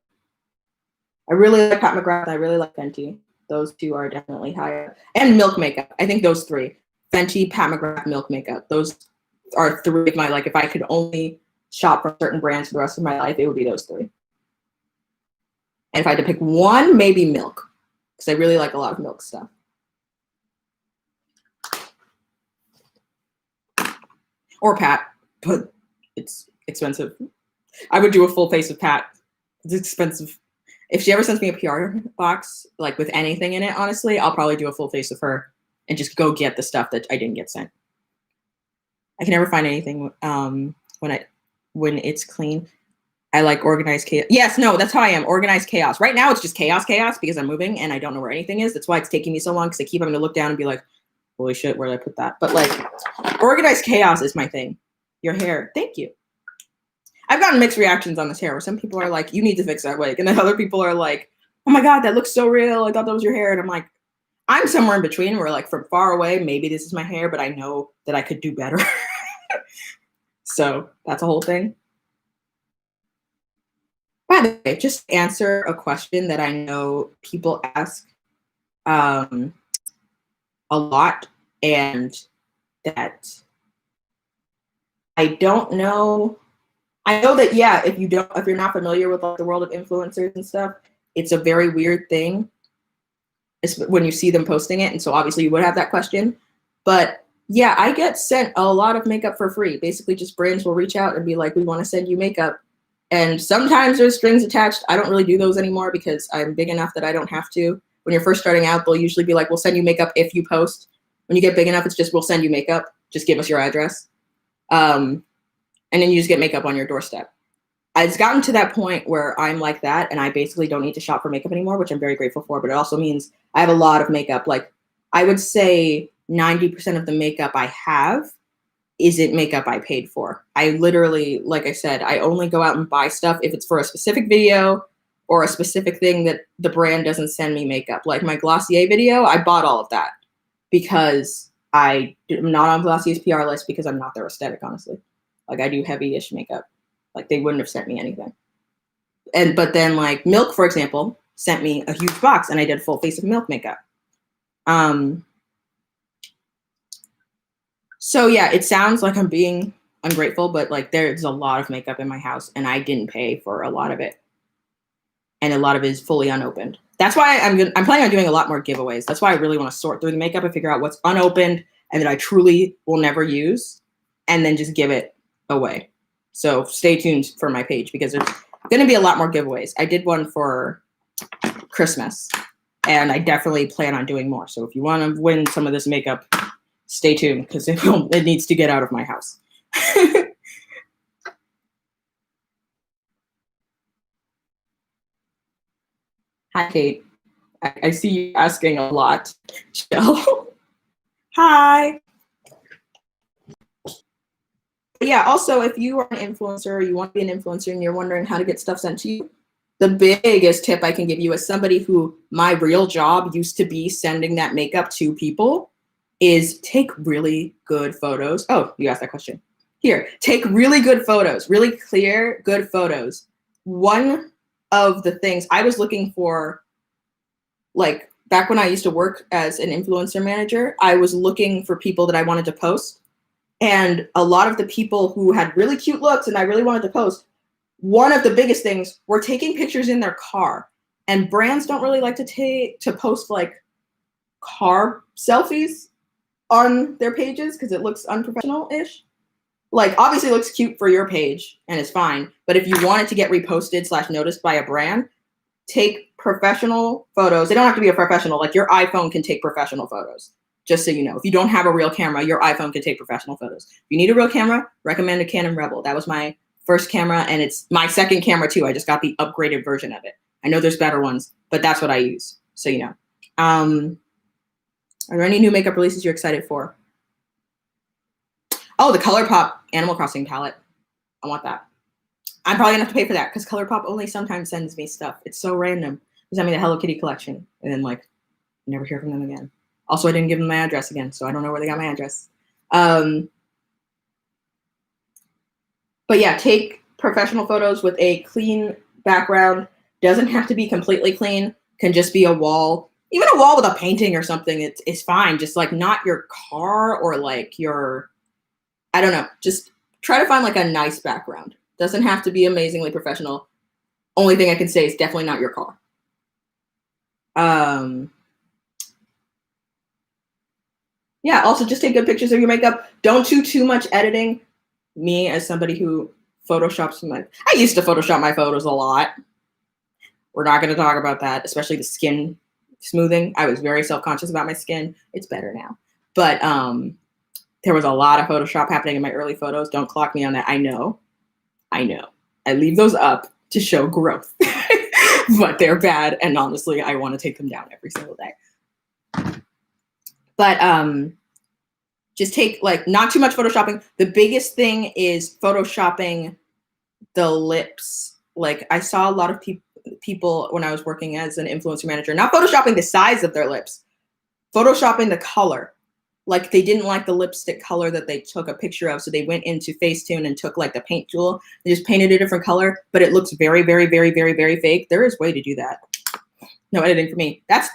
I really like Pat McGrath. I really like Fenty. Those two are definitely higher. And Milk Makeup. I think those three. Fenty, Pat McGrath, Milk Makeup. Those are three of my, like, if I could only shop from certain brands for the rest of my life, it would be those three. And if I had to pick one, maybe Milk. Because I really like a lot of Milk stuff. Or Pat, but it's expensive. I would do a full face of Pat. It's expensive. If she ever sends me a PR box, like with anything in it, honestly, I'll probably do a full face of her and just go get the stuff that I didn't get sent. I can never find anything when it's clean. I like organized chaos. Yes, no, that's how I am. Organized chaos. Right now, it's just chaos because I'm moving and I don't know where anything is. That's why it's taking me so long, because I keep having to look down and be like, holy shit, where did I put that? But like, organized chaos is my thing. Your hair. Thank you. I've gotten mixed reactions on this hair where some people are like, you need to fix that wig. And then other people are like, oh my God, that looks so real. I thought that was your hair. And I'm like, I'm somewhere in between where, like, from far away, maybe this is my hair, but I know that I could do better. So that's a whole thing. By the way, just answer a question that I know people ask a lot, and that I don't know. I know that, yeah, if you're not familiar with, like, the world of influencers and stuff, it's a very weird thing. It's when you see them posting it, and so obviously you would have that question. But yeah, I get sent a lot of makeup for free. Basically, just brands will reach out and be like, we want to send you makeup. And sometimes there's strings attached. I don't really do those anymore because I'm big enough that I don't have to. When you're first starting out, they'll usually be like, we'll send you makeup if you post. When you get big enough, it's just, we'll send you makeup. Just give us your address. And then you just get makeup on your doorstep. It's gotten to that point where I'm like that, and I basically don't need to shop for makeup anymore, which I'm very grateful for. But it also means I have a lot of makeup. Like, I would say 90% of the makeup I have isn't makeup I paid for. I literally, like I said, I only go out and buy stuff if it's for a specific video or a specific thing that the brand doesn't send me makeup. Like my Glossier video, I bought all of that because I'm not on Glossier's PR list because I'm not their aesthetic, honestly. Like, I do heavy-ish makeup. Like, they wouldn't have sent me anything. But then, like, Milk, for example, sent me a huge box, and I did a full face of Milk makeup. So yeah, it sounds like I'm being ungrateful, but like, there's a lot of makeup in my house, and I didn't pay for a lot of it, and a lot of it is fully unopened. That's why I'm planning on doing a lot more giveaways. That's why I really want to sort through the makeup and figure out what's unopened and that I truly will never use, and then just give it away. So stay tuned for my page because there's going to be a lot more giveaways. I did one for Christmas, and I definitely plan on doing more. So if you want to win some of this makeup, stay tuned because it needs to get out of my house. Hi, Kate. I see you asking a lot. Chill. Hi. Yeah, also, if you are an influencer or you want to be an influencer and you're wondering how to get stuff sent to you, the biggest tip I can give you as somebody who my real job used to be sending that makeup to people is take really good photos. Oh, you asked that question. Here, take really good photos, really clear, good photos. One of the things I was looking for, like back when I used to work as an influencer manager, I was looking for people that I wanted to post. And a lot of the people who had really cute looks and I really wanted to post, one of the biggest things were taking pictures in their car. And brands don't really like to post like car selfies on their pages because it looks unprofessional-ish. Like, obviously it looks cute for your page and it's fine, but if you want it to get reposted / noticed by a brand, take professional photos. They don't have to be a professional, like your iPhone can take professional photos, just so you know. If you don't have a real camera, your iPhone can take professional photos. If you need a real camera, recommend a Canon Rebel. That was my first camera, and it's my second camera too. I just got the upgraded version of it. I know there's better ones, but that's what I use, so you know. Are there any new makeup releases you're excited for? Oh, the ColourPop Animal Crossing palette. I want that. I'm probably gonna have to pay for that because ColourPop only sometimes sends me stuff. It's so random. They sent me the Hello Kitty collection, and then like never hear from them again. Also, I didn't give them my address again, so I don't know where they got my address. But yeah, take professional photos with a clean background. Doesn't have to be completely clean. Can just be a wall. Even a wall with a painting or something, it's fine. Just like not your car or like your, I don't know. Just try to find like a nice background. Doesn't have to be amazingly professional. Only thing I can say is definitely not your car. Yeah, also just take good pictures of your makeup. Don't do too much editing. Me, as somebody who photoshops I used to Photoshop my photos a lot. We're not going to talk about that, especially the skin smoothing. I was very self-conscious about my skin. It's better now. But there was a lot of Photoshop happening in my early photos. Don't clock me on that. I know. I leave those up to show growth. But they're bad. And honestly, I want to take them down every single day. But just take like not too much photoshopping. The biggest thing is photoshopping the lips. Like I saw a lot of people when I was working as an influencer manager, not photoshopping the size of their lips, photoshopping the color. Like they didn't like the lipstick color that they took a picture of, so they went into Facetune and took like the paint tool and just painted a different color, but it looks very, very, very, very, very fake. There is a way to do that. No editing for me. That's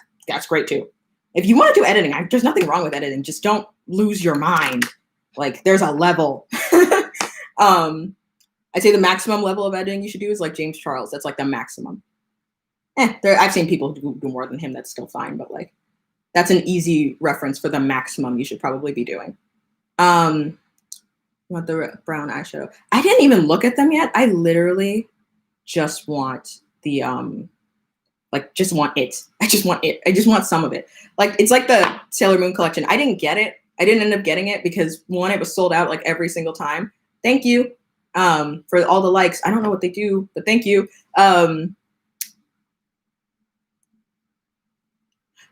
great too. If you want to do editing, there's nothing wrong with editing. Just don't lose your mind. Like there's a level. I'd say the maximum level of editing you should do is like James Charles. That's like the maximum. I've seen people do more than him. That's still fine, but like that's an easy reference for the maximum you should probably be doing. Want the brown eyeshadow? I didn't even look at them yet. I literally just want the just want it. I just want it. I just want some of it. Like it's like the Sailor Moon collection. I didn't get it. I didn't end up getting it because one, it was sold out like every single time. Thank you for all the likes. I don't know what they do, but thank you.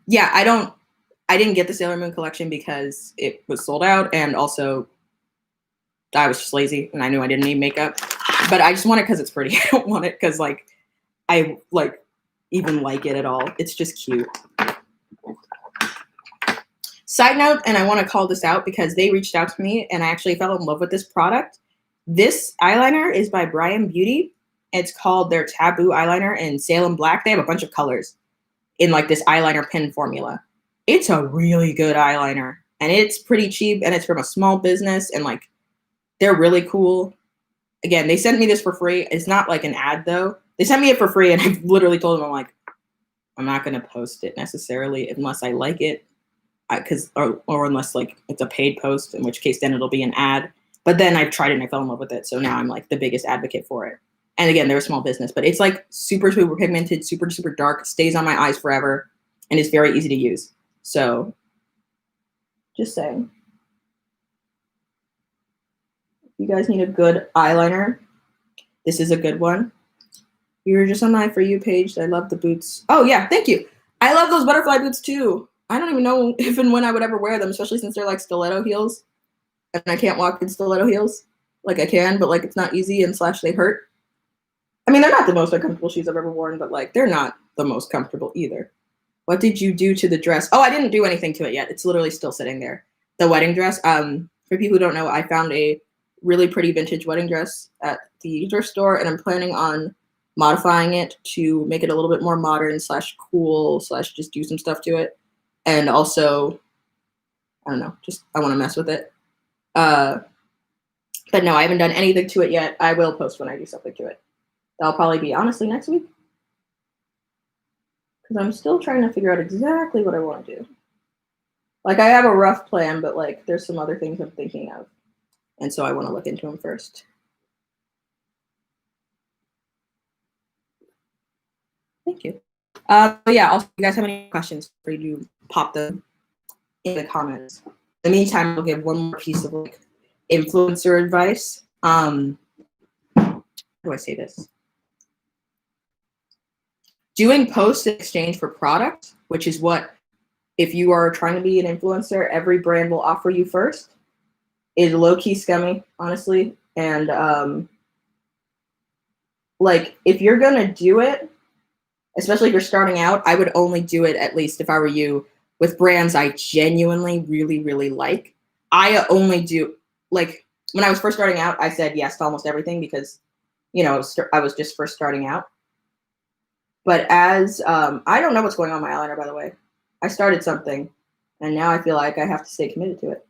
Yeah, I didn't get the Sailor Moon collection because it was sold out, and also I was just lazy and I knew I didn't need makeup. But I just want it because it's pretty. I don't want it because like I like even like it at all. It's just cute. Side note, and I want to call this out because they reached out to me and I actually fell in love with this product. This eyeliner is by Brian Beauty. It's called their Taboo eyeliner in Salem Black. They have a bunch of colors in like this eyeliner pen formula. It's a really good eyeliner and it's pretty cheap and it's from a small business and like they're really cool. Again, they sent me this for free. It's not like an ad though. They sent me it for free and I literally told them, I'm like, I'm not going to post it necessarily unless I like it. Or unless like it's a paid post, in which case then it'll be an ad. But then I've tried it and I fell in love with it. So now I'm like the biggest advocate for it. And again, they're a small business, but it's like super, super pigmented, super, super dark, stays on my eyes forever, and it's very easy to use. So just saying. If you guys need a good eyeliner, this is a good one. You're just on my For You page. I love the boots. Oh yeah, thank you. I love those butterfly boots too. I don't even know if and when I would ever wear them, especially since they're like stiletto heels. And I can't walk in stiletto heels. Like I can, but like it's not easy and / they hurt. I mean, they're not the most uncomfortable shoes I've ever worn, but like they're not the most comfortable either. What did you do to the dress? Oh, I didn't do anything to it yet. It's literally still sitting there. The wedding dress. For people who don't know, I found a really pretty vintage wedding dress at the thrift store, and I'm planning on modifying it to make it a little bit more modern / cool / just do some stuff to it. And also, I don't know, just I want to mess with it. But no, I haven't done anything to it yet. I will post when I do something to it. That'll probably be, honestly, next week. Because I'm still trying to figure out exactly what I want to do. Like, I have a rough plan, but, like, there's some other things I'm thinking of. And so I want to look into them first. Thank you. Yeah, also, if you guys have any questions, for you to pop them in the comments. In the meantime, I'll give one more piece of, like, influencer advice. How do I say this? Doing posts in exchange for product, which is what if you are trying to be an influencer, every brand will offer you first is low-key scummy, honestly. And like, if you're gonna do it, especially if you're starting out, I would only do it, at least if I were you, with brands I genuinely really, really like. I only do, like, when I was first starting out, I said yes to almost everything because, you know, I was just first starting out. But as, I don't know what's going on with my eyeliner, by the way. I started something, and now I feel like I have to stay committed to it.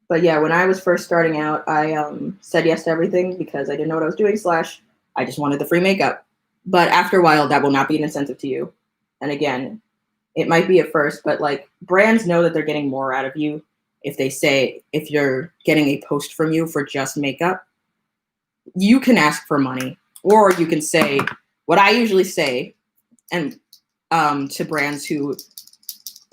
But yeah, when I was first starting out, I said yes to everything because I didn't know what I was doing, / I just wanted the free makeup. But after a while, that will not be an incentive to you. And again, it might be at first, but like, brands know that they're getting more out of you if they say, if you're getting a post from you for just makeup, you can ask for money, or you can say what I usually say, and to brands who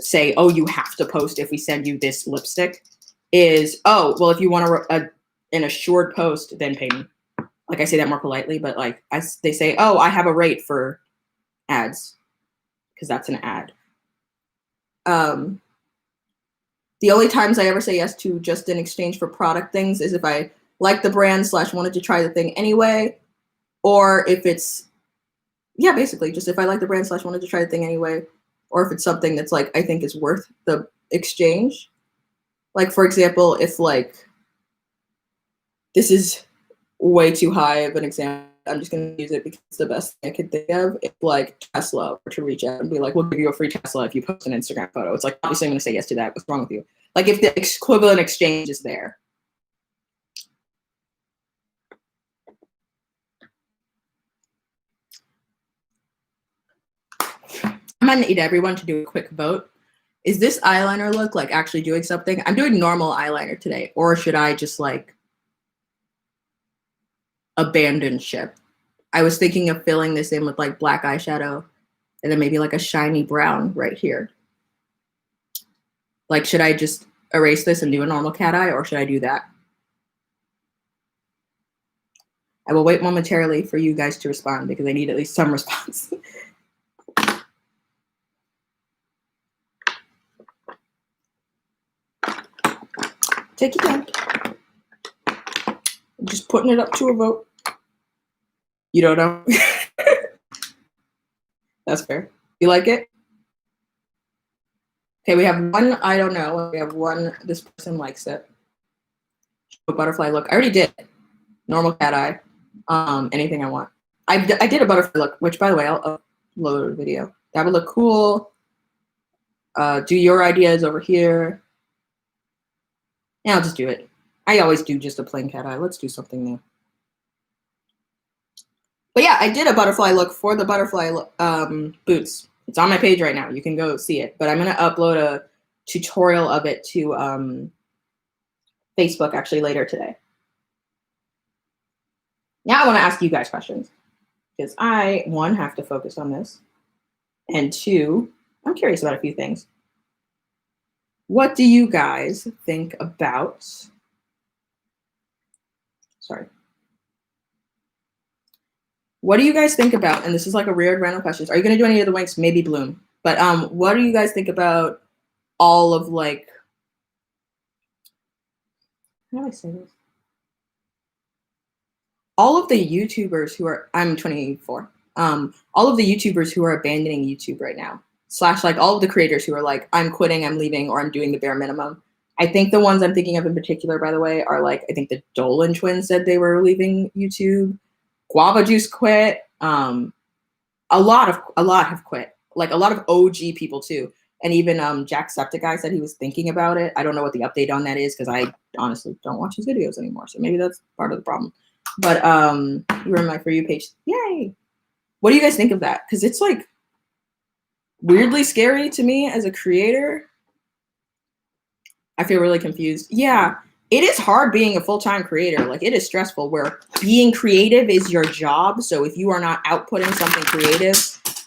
say, oh, you have to post if we send you this lipstick, is, oh, well, if you want an assured post, then pay me. Like, I say that more politely, but like, they say, oh, I have a rate for ads, because that's an ad. The only times I ever say yes to just in exchange for product things is if I like the brand / wanted to try the thing anyway, or if it's, yeah, basically just if I like the brand / wanted to try the thing anyway, or if it's something that's like, I think is worth the exchange. Like, for example, if like, this is way too high of an example, I'm just going to use it because it's the best thing I could think of. If like Tesla were to reach out and be like, we'll give you a free Tesla if you post an Instagram photo. It's like, obviously I'm going to say yes to that. What's wrong with you? Like, if the equivalent exchange is there. I'm going to need everyone to do a quick vote. Is this eyeliner look like actually doing something? I'm doing normal eyeliner today, or should I just like abandon ship? I was thinking of filling this in with like black eyeshadow and then maybe like a shiny brown right here. Like, should I just erase this and do a normal cat eye, or should I do that? I will wait momentarily for you guys to respond because I need at least some response. Take your time. I'm just putting it up to a vote. You don't know? That's fair. You like it? Okay, we have one, I don't know. We have one, this person likes it. A butterfly look. I already did. Normal cat eye. Anything I want. I did a butterfly look, which, by the way, I'll upload a video. That would look cool. Do your ideas over here. Yeah, I'll just do it. I always do just a plain cat eye. Let's do something new. But yeah, I did a butterfly look for the butterfly boots. It's on my page right now. You can go see it. But I'm going to upload a tutorial of it to Facebook actually later today. Now I want to ask you guys questions. Because I, one, have to focus on this. And two, I'm curious about a few things. What do you guys think about... Sorry. What do you guys think about, and this is like a weird random question, are you going to do any of the winks? Maybe Bloom. But what do you guys think about all of like... How do I say this? All of the YouTubers who are... I'm 24. All of the YouTubers who are abandoning YouTube right now. / like all of the creators who are like, I'm quitting, I'm leaving, or I'm doing the bare minimum. I think the ones I'm thinking of in particular, by the way, are like, I think the Dolan twins said they were leaving YouTube. Guava Juice quit. A lot have quit. Like a lot of OG people too. And even Jacksepticeye said he was thinking about it. I don't know what the update on that is because I honestly don't watch his videos anymore. So maybe that's part of the problem. But you were in my For You page. Yay. What do you guys think of that? Because it's like weirdly scary to me as a creator. I feel really confused. Yeah, it is hard being a full-time creator. Like, it is stressful where being creative is your job. So if you are not outputting something creative,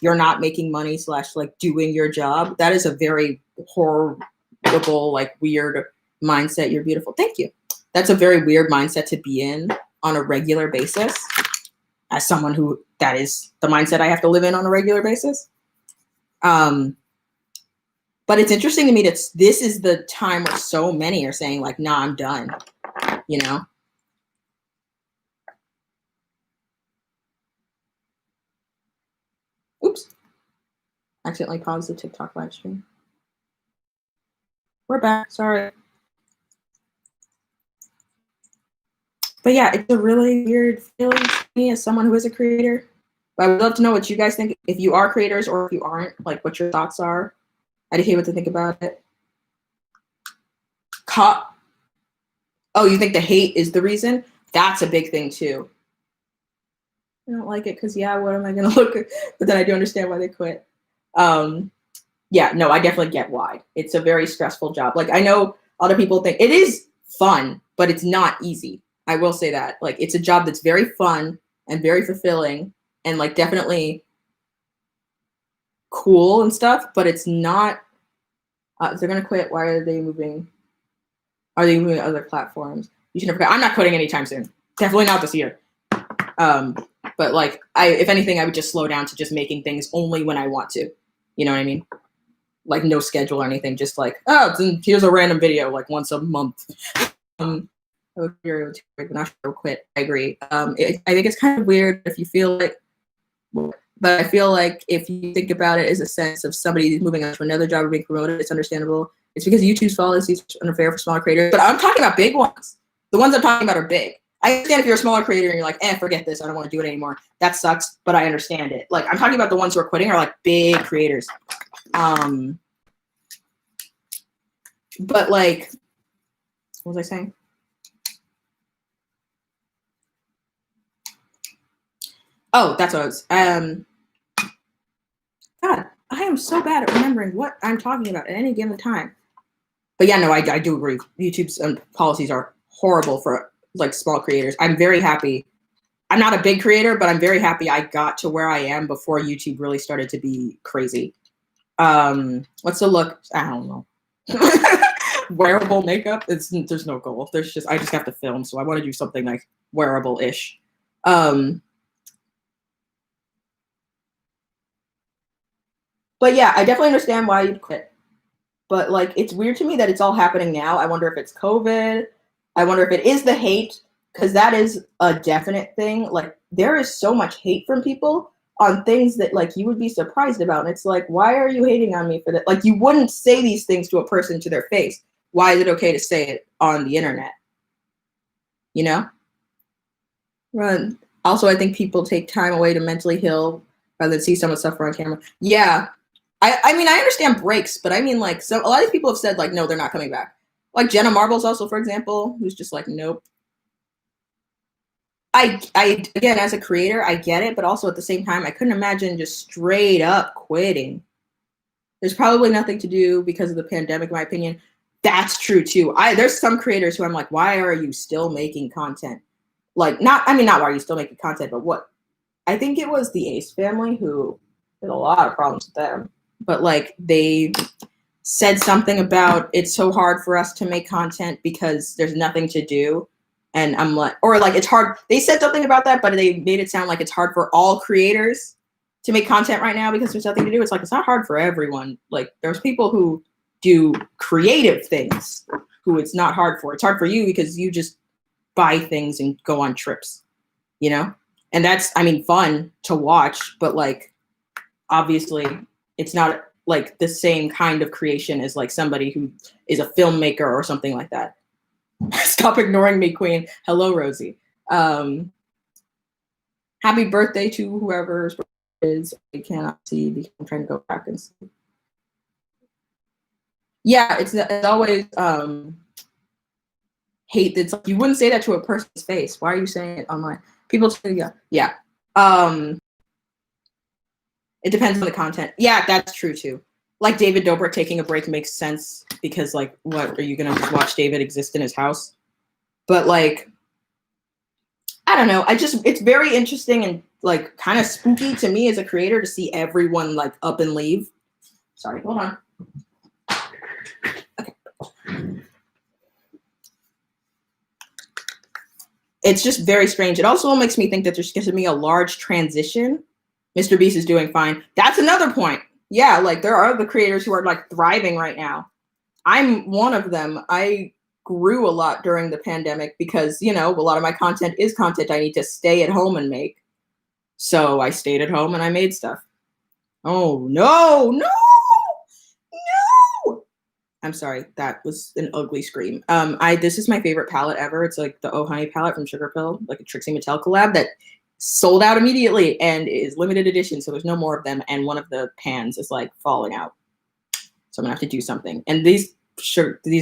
you're not making money / like doing your job. That is a very horrible, like weird mindset. You're beautiful. Thank you. That's a very weird mindset to be in on a regular basis. As someone who, that is the mindset I have to live in on a regular basis. But it's interesting to me that this is the time where so many are saying like, nah, I'm done, you know? Oops. Accidentally paused the TikTok live stream. We're back, sorry. But yeah, it's a really weird feeling to me as someone who is a creator. But I would love to know what you guys think. If you are creators or if you aren't, like what your thoughts are. I'd hate what to think about it. Oh, you think the hate is the reason? That's a big thing too. I don't like it because, yeah, what am I going to look at? But then I do understand why they quit. Yeah, no, I definitely get why. It's a very stressful job. Like, I know other people think it is fun, but it's not easy. I will say that. Like, it's a job that's very fun and very fulfilling and, like, definitely cool and stuff, but it's not. If they're going to quit, why are they moving? Are they moving to other platforms? You should never quit. I'm not quitting anytime soon. Definitely not this year. But, like, if anything, I would just slow down to just making things only when I want to. You know what I mean? Like no schedule or anything, just like, oh, here's a random video like once a month. Not sure to quit. I agree. I think it's kind of weird if you feel like, but I feel like if you think about it as a sense of somebody moving on to another job or being promoted, it's understandable. It's because YouTube's policies are unfair for smaller creators. But I'm talking about big ones. The ones I'm talking about are big. I understand if you're a smaller creator and you're like, forget this, I don't want to do it anymore. That sucks, but I understand it. Like I'm talking about the ones who are quitting are like big creators. But like, what was I saying? Oh, that's what I was. God, I am so bad at remembering what I'm talking about at any given time. But yeah, no, I do agree. YouTube's policies are horrible for like small creators. I'm very happy. I'm not a big creator, but I'm very happy I got to where I am before YouTube really started to be crazy. What's the look? I don't know. Wearable makeup. There's no goal. I just have to film, so I want to do something like wearable-ish. But yeah, I definitely understand why you'd quit. But like, it's weird to me that it's all happening now. I wonder if it's COVID. I wonder if it is the hate, because that is a definite thing. Like, there is so much hate from people on things that like you would be surprised about. And it's like, why are you hating on me for that? Like, you wouldn't say these things to a person to their face. Why is it okay to say it on the internet? You know? Also, I think people take time away to mentally heal rather than see someone suffer on camera. Yeah. I mean, I understand breaks, but I mean, like, a lot of people have said, like, no, they're not coming back. Like, Jenna Marbles also, for example, who's just like, nope. Again, as a creator, I get it, but also at the same time, I couldn't imagine just straight up quitting. There's probably nothing to do because of the pandemic, in my opinion. That's true, too. There's some creators who I'm like, why are you still making content? Like, not why are you still making content, but what? I think it was the Ace family who had a lot of problems with them. But like they said something about it's so hard for us to make content because there's nothing to do. And I'm like, or like it's hard. They said something about that, but they made it sound like it's hard for all creators to make content right now because there's nothing to do. It's like, it's not hard for everyone. Like there's people who do creative things who it's not hard for. It's hard for you because you just buy things and go on trips, you know? And that's, I mean, fun to watch, but like, obviously it's not like the same kind of creation as like somebody who is a filmmaker or something like that. Stop ignoring me, Queen. Hello, Rosie. Happy birthday to whoever's birthday is. I cannot see because I'm trying to go back and see. Yeah, it's always hate. That's like, you wouldn't say that to a person's face. Why are you saying it online? People say, yeah. It depends on the content. Yeah, that's true too. Like David Dobrik taking a break makes sense because like, what are you gonna just watch David exist in his house? But like, I don't know. It's very interesting and like kind of spooky to me as a creator to see everyone like up and leave. Sorry, hold on. Okay. It's just very strange. It also makes me think that there's going to be a large transition. Mr. Beast is doing fine. That's another point. Yeah, like there are the creators who are like thriving right now. I'm one of them. I grew a lot during the pandemic because, you know, a lot of my content is content I need to stay at home and make. So I stayed at home and I made stuff. Oh, no, no, no. I'm sorry. That was an ugly scream. This is my favorite palette ever. It's like the Oh Honey palette from Sugar Pill, like a Trixie Mattel collab that sold out immediately and is limited edition. So there's no more of them. And one of the pans is like falling out. So I'm gonna have to do something. And these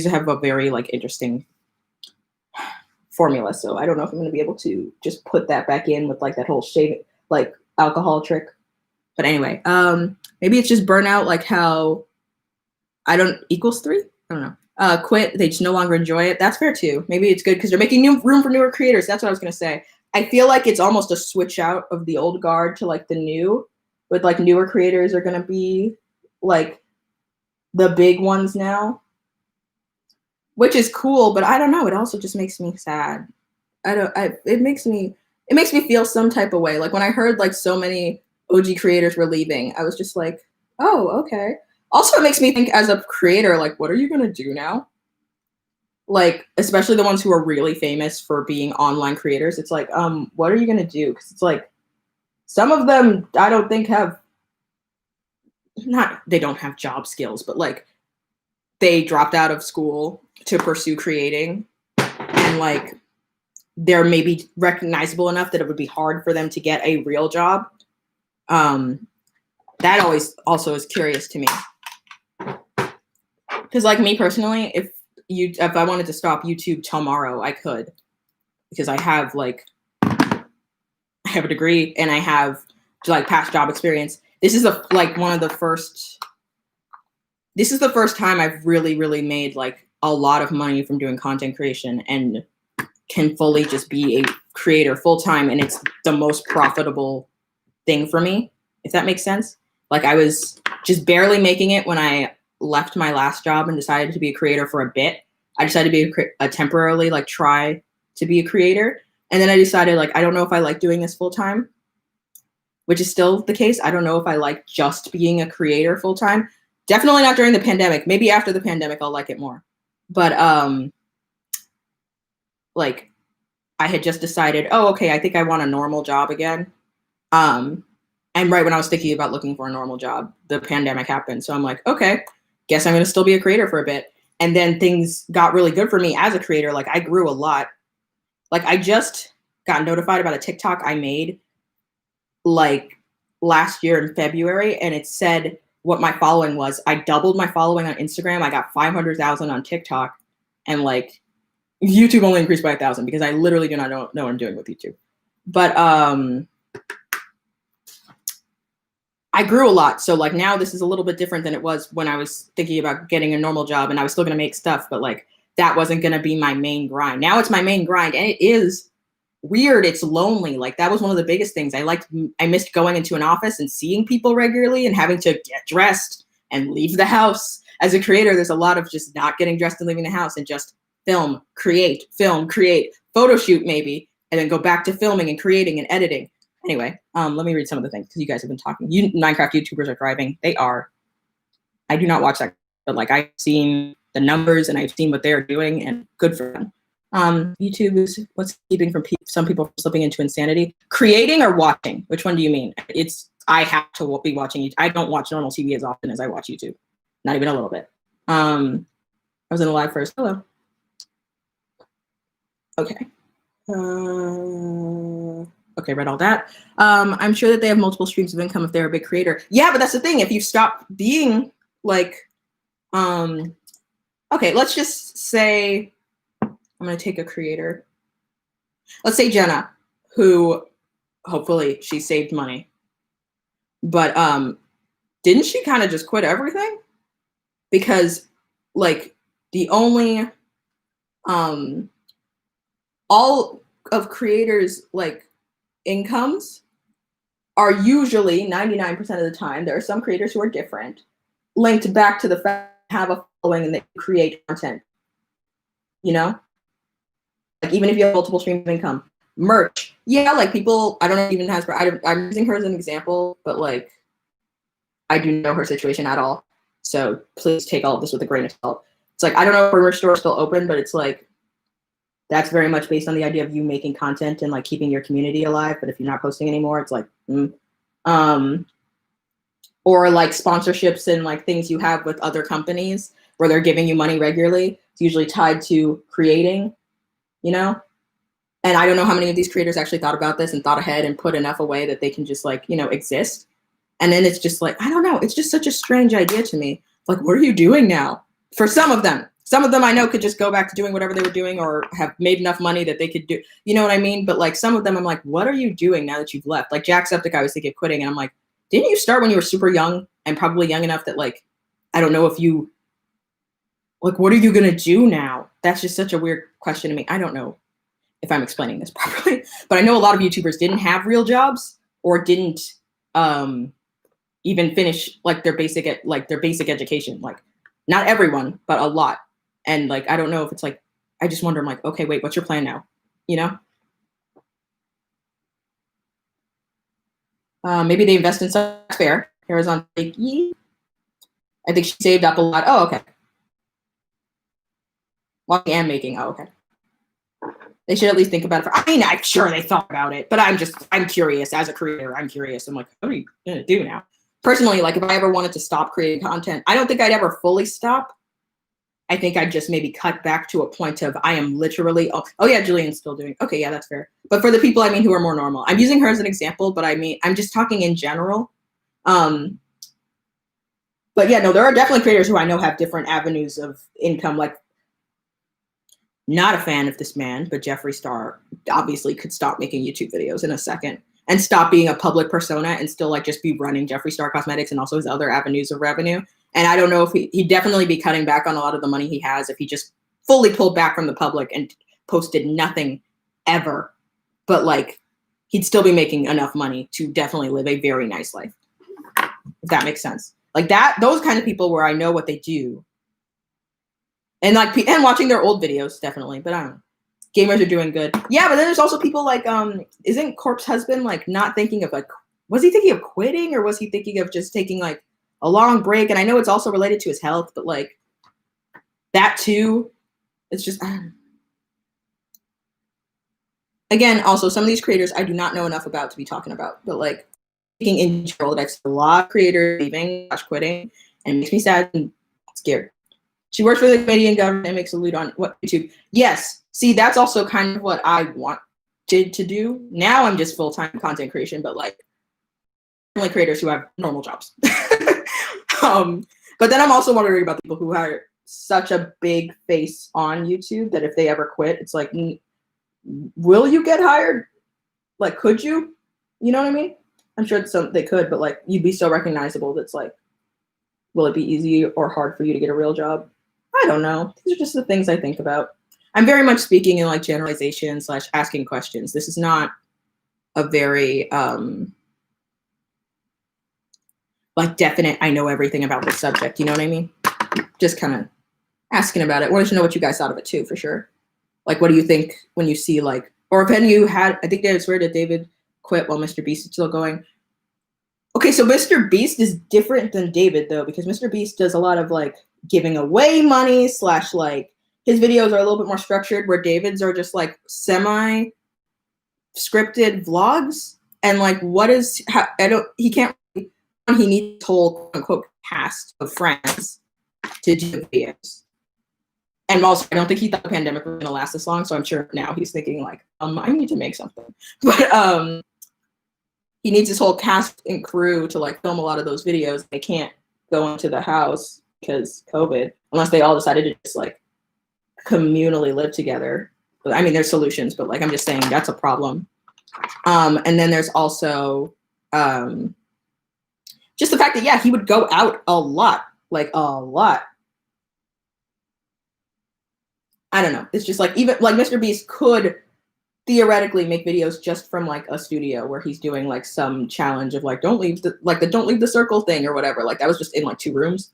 have a very like interesting formula. So I don't know if I'm gonna be able to just put that back in with like that whole shade like alcohol trick. But anyway, maybe it's just burnout, like how I don't equals 3. I don't know. Quit. They just no longer enjoy it. That's fair too. Maybe it's good because they're making new room for newer creators. That's what I was gonna say. I feel like it's almost a switch out of the old guard to like the new, with like newer creators are gonna be like the big ones now, which is cool. But I don't know. It also just makes me sad. It makes me feel some type of way. Like when I heard like so many OG creators were leaving, I was just like, oh, okay. Also, it makes me think as a creator, like, what are you gonna do now? Like, especially the ones who are really famous for being online creators. It's like, what are you gonna do? Because it's like some of them I don't think they don't have job skills, but like they dropped out of school to pursue creating, and like they're maybe recognizable enough that it would be hard for them to get a real job. That always also is curious to me. Because like me personally, if I wanted to stop YouTube tomorrow, I could, because I have a degree and I have like past job experience. This is the first time I've really made like a lot of money from doing content creation and can fully just be a creator full time, and it's the most profitable thing for me, if that makes sense. Like I was just barely making it when I left my last job and decided to be a creator for a bit. I decided to be a temporarily like try to be a creator. And then I decided like, I don't know if I like doing this full time, which is still the case. I don't know if I like just being a creator full time. Definitely not during the pandemic. Maybe after the pandemic, I'll like it more. But like I had just decided, oh, okay, I think I want a normal job again. And right when I was thinking about looking for a normal job, the pandemic happened. So I'm like, okay, guess I'm going to still be a creator for a bit. And then things got really good for me as a creator. Like I grew a lot. Like I just got notified about a TikTok I made like last year in February, and it said what my following was. I doubled my following on Instagram. I got 500,000 on TikTok, and like YouTube only increased by 1,000 because I literally do not know what I'm doing with YouTube. But I grew a lot. So like now this is a little bit different than it was when I was thinking about getting a normal job, and I was still going to make stuff, but like that wasn't going to be my main grind. Now it's my main grind, and it is weird. It's lonely. Like that was one of the biggest things. I missed going into an office and seeing people regularly and having to get dressed and leave the house. As a creator, there's a lot of just not getting dressed and leaving the house and just film, create, photo shoot maybe, and then go back to filming and creating and editing. Anyway, let me read some of the things because you guys have been talking. Minecraft YouTubers are thriving. They are. I do not watch that, but like I've seen the numbers and I've seen what they're doing, and good for them. YouTube is what's keeping from some people from slipping into insanity. Creating or watching? Which one do you mean? I have to be watching. I don't watch normal TV as often as I watch YouTube. Not even a little bit. I was in the live first. Hello. Okay. Okay, read all that. I'm sure that they have multiple streams of income if they're a big creator. Yeah, but that's the thing. If you stop being like, okay, let's just say, I'm gonna take a creator. Let's say Jenna, who hopefully she saved money. But didn't she kind of just quit everything? Because like the only all of creators like incomes are usually 99% of the time, there are some creators who are different, linked back to the fact they have a following and they create content. You know? Like even if you have multiple streams of income. Merch. Yeah, like people, I don't know, even has, I'm using her as an example, but like I do know her situation at all. So please take all of this with a grain of salt. It's like, I don't know if her merch store is still open, but it's like, that's very much based on the idea of you making content and like keeping your community alive. But if you're not posting anymore, it's like, or like sponsorships and like things you have with other companies where they're giving you money regularly. It's usually tied to creating, you know? And I don't know how many of these creators actually thought about this and thought ahead and put enough away that they can just like, you know, exist. And then it's just like, I don't know. It's just such a strange idea to me. Like, what are you doing now? For some of them I know could just go back to doing whatever they were doing or have made enough money that they could do, you know what I mean? But like some of them, I'm like, what are you doing now that you've left? Like Jacksepticeye, I was thinking of quitting. And I'm like, didn't you start when you were super young and probably young enough that like, I don't know if you, like, what are you going to do now? That's just such a weird question to me. I don't know if I'm explaining this properly, but I know a lot of YouTubers didn't have real jobs or didn't even finish like their basic education. Like not everyone, but a lot. And like, I don't know if it's like, I just wonder, I'm like, okay, wait, what's your plan now? You know? Maybe they invest in some fair. Horizontal. I think she saved up a lot. Oh, okay. Walking and making. Oh, okay. They should at least think about it. I mean, I'm sure they thought about it, but I'm curious as a creator. I'm curious. I'm like, what are you gonna do now? Personally, like if I ever wanted to stop creating content, I don't think I'd ever fully stop. I think I'd just maybe cut back to a point of I am literally, oh yeah, Julian's still doing, okay, yeah, that's fair. But for the people, I mean, who are more normal, I'm using her as an example, but I mean, I'm just talking in general. But yeah, no, there are definitely creators who I know have different avenues of income. Like, not a fan of this man, but Jeffree Star obviously could stop making YouTube videos in a second and stop being a public persona and still like just be running Jeffree Star Cosmetics and also his other avenues of revenue. And I don't know if he'd definitely be cutting back on a lot of the money he has if he just fully pulled back from the public and posted nothing ever. But like, he'd still be making enough money to definitely live a very nice life. If that makes sense. Like that, those kind of people where I know what they do. And like, and watching their old videos, definitely. But I don't know. Gamers are doing good. Yeah, but then there's also people like, isn't Corp's husband like not thinking of like, was he thinking of quitting or was he thinking of just taking like a long break? And I know it's also related to his health, but like that too, it's just, again, also some of these creators I do not know enough about to be talking about, but like speaking in general, that I see a lot of creators leaving, quitting, and it makes me sad and scared. She works for the Canadian government and makes a loot on what YouTube. Yes. See, that's also kind of what I wanted to do. Now I'm just full-time content creation, but like only creators who have normal jobs. But then I'm also wondering about people who are such a big face on YouTube that if they ever quit, it's like, will you get hired? Like, could you? You know what I mean? I'm sure they could, but like you'd be so recognizable that's like, will it be easy or hard for you to get a real job? I don't know. These are just the things I think about. I'm very much speaking in like generalization / asking questions. This is not a very like definite, I know everything about this subject. You know what I mean? Just kind of asking about it. Wanted to know what you guys thought of it too, for sure. Like, what do you think when you see like, or if any of you had, I think David swear that David quit while Mr. Beast is still going. Okay, so Mr. Beast is different than David though, because Mr. Beast does a lot of like giving away money / like his videos are a little bit more structured, where David's are just like semi scripted vlogs. And like, what is, he can't, he needs a whole quote unquote cast of friends to do videos. And also, I don't think he thought the pandemic was gonna last this long, so I'm sure now he's thinking like, I need to make something. But he needs his whole cast and crew to like film a lot of those videos. They can't go into the house because COVID, unless they all decided to just like communally live together. But I mean, there's solutions, but like I'm just saying that's a problem. And then there's also just the fact that, yeah, he would go out a lot, like a lot. I don't know. It's just like, even like Mr. Beast could theoretically make videos just from like a studio where he's doing like some challenge of like, don't leave the circle thing or whatever. Like that was just in like 2 rooms.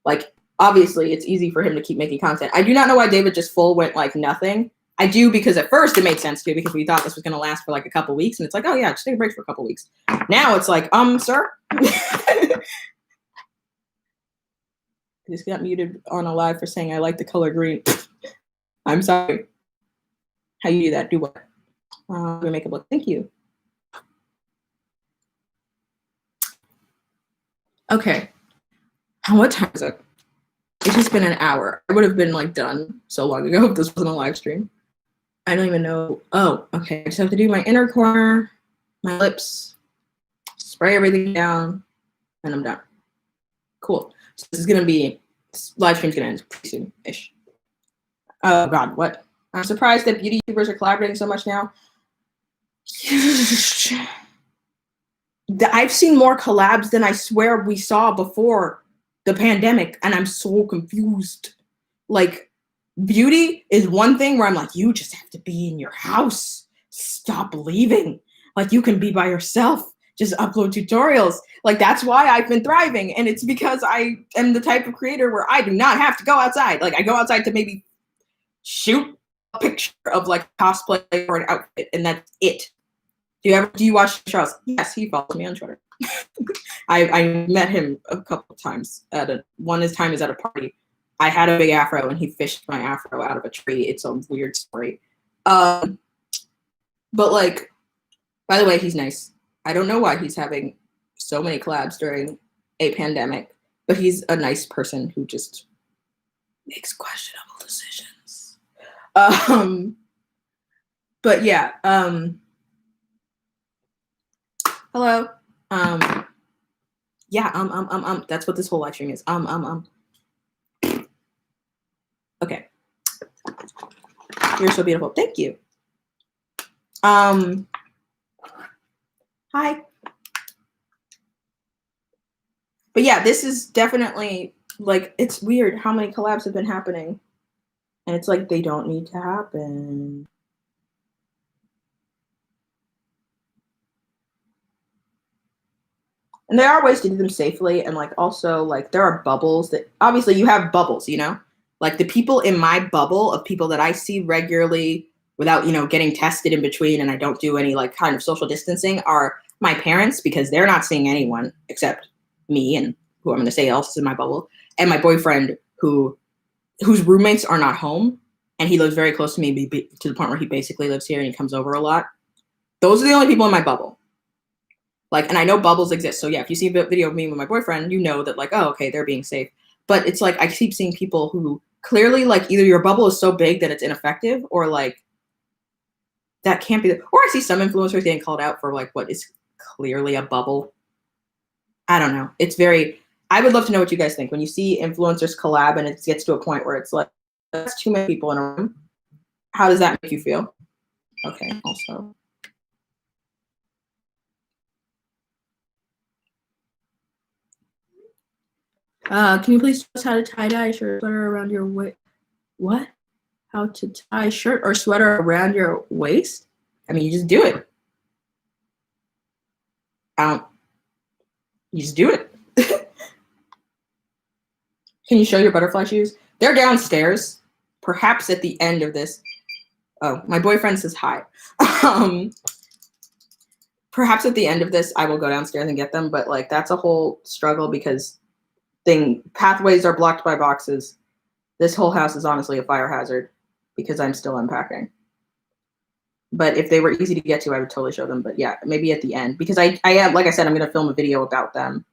Like, obviously it's easy for him to keep making content. I do not know why David just full went like nothing. I do, because at first it made sense to, because we thought this was going to last for like a couple weeks, and it's like, oh yeah, just take a break for a couple weeks. Now it's like, sir, just got muted on a live for saying I like the color green. I'm sorry. How you do that? Do what? Your makeup look. Thank you. Okay. What time is it? It's just been an hour. I would have been like done so long ago if this wasn't a live stream. I don't even know. Oh, okay. I just have to do my inner corner, my lips, spray everything down, and I'm done. Cool. So this is gonna be live stream's gonna end pretty soon-ish. Oh God, what? I'm surprised that beauty YouTubers are collaborating so much now. I've seen more collabs than I swear we saw before the pandemic, and I'm so confused. Like, beauty is one thing where I'm like, you just have to be in your house. Stop leaving. Like, you can be by yourself. Just upload tutorials. Like, that's why I've been thriving. And it's because I am the type of creator where I do not have to go outside. Like, I go outside to maybe shoot a picture of like cosplay or an outfit, and that's it. Do you watch Charles? Yes, he follows me on Twitter. I met him a couple of times one time is at a party. I had a big afro and he fished my afro out of a tree. It's a weird story. But like, by the way, he's nice. I don't know why he's having so many collabs during a pandemic, but he's a nice person who just makes questionable decisions. But yeah, hello. Yeah, that's what this whole live stream is. Okay. You're so beautiful. Thank you. Hi. But yeah, this is definitely like, it's weird how many collabs have been happening. And it's like, they don't need to happen. And there are ways to do them safely. And like, also like, there are bubbles that obviously you have bubbles, you know, like the people in my bubble of people that I see regularly without, you know, getting tested in between. And I don't do any like kind of social distancing are my parents, because they're not seeing anyone except me and who I'm going to say else is in my bubble. And my boyfriend whose roommates are not home. And he lives very close to me to the point where he basically lives here and he comes over a lot. Those are the only people in my bubble. Like, and I know bubbles exist. So yeah, if you see a video of me with my boyfriend, you know that like, oh, okay, they're being safe. But it's like, I keep seeing people who clearly like either your bubble is so big that it's ineffective or like, that can't be, or I see some influencers getting called out for like what is clearly a bubble. I don't know. It's very, I would love to know what you guys think when you see influencers collab and it gets to a point where it's like, that's too many people in a room. How does that make you feel? Okay, also. Can you please tell us how to tie-dye a shirt or sweater around your waist? What? How to tie a shirt or sweater around your waist? I mean, you just do it. You just do it. Can you show your butterfly shoes? They're downstairs, perhaps at the end of this. Oh, my boyfriend says hi. Perhaps at the end of this, I will go downstairs and get them, but like that's a whole struggle because pathways are blocked by boxes. This whole house is honestly a fire hazard because I'm still unpacking. But if they were easy to get to, I would totally show them. But yeah, maybe at the end, because I am, like I said, I'm going to film a video about them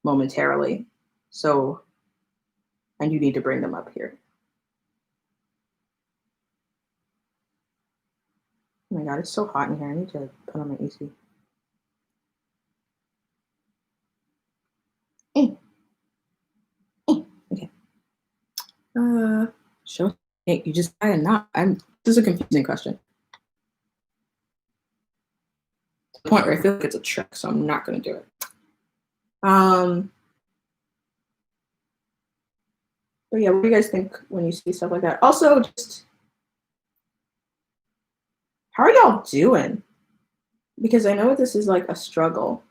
momentarily. So, and you need to bring them up here. Oh my God, it's so hot in here. I need to put on my AC. Okay. Show. Hey, you just tie a knot. This is a confusing question. To the point where I feel like it's a trick, so I'm not going to do it. But yeah, what do you guys think when you see stuff like that? Also, just how are y'all doing? Because I know this is like a struggle.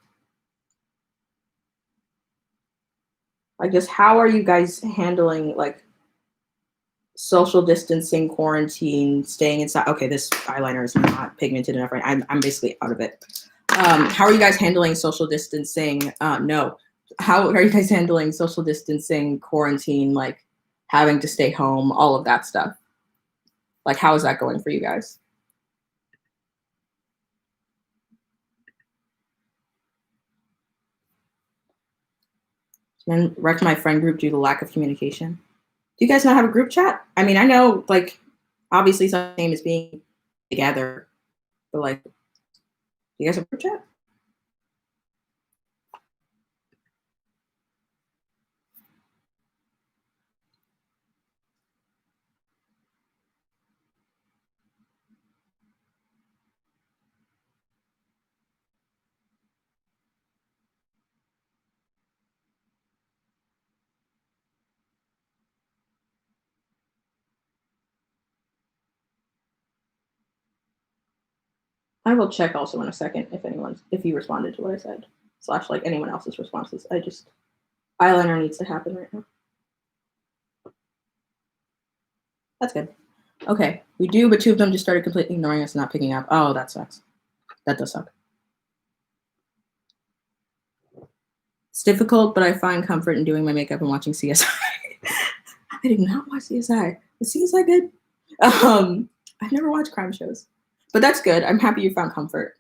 Like, just how are you guys handling like social distancing, quarantine, staying inside? Okay, this eyeliner is not pigmented enough, right? I'm basically out of it. How are you guys handling social distancing? No, how are you guys handling social distancing, quarantine, like having to stay home, all of that stuff? Like, how is that going for you guys? And wrecked my friend group due to lack of communication. Do you guys not have a group chat? I mean, I know, like, obviously, same as being together, but like, do you guys have a group chat? I will check also in a second if you responded to what I said, slash like anyone else's responses. Eyeliner needs to happen right now. That's good. Okay, we do, but two of them just started completely ignoring us and not picking up. Oh, that sucks. That does suck. It's difficult, but I find comfort in doing my makeup and watching CSI. I did not watch CSI. Is CSI good? I've never watched crime shows, but that's good. I'm happy you found comfort.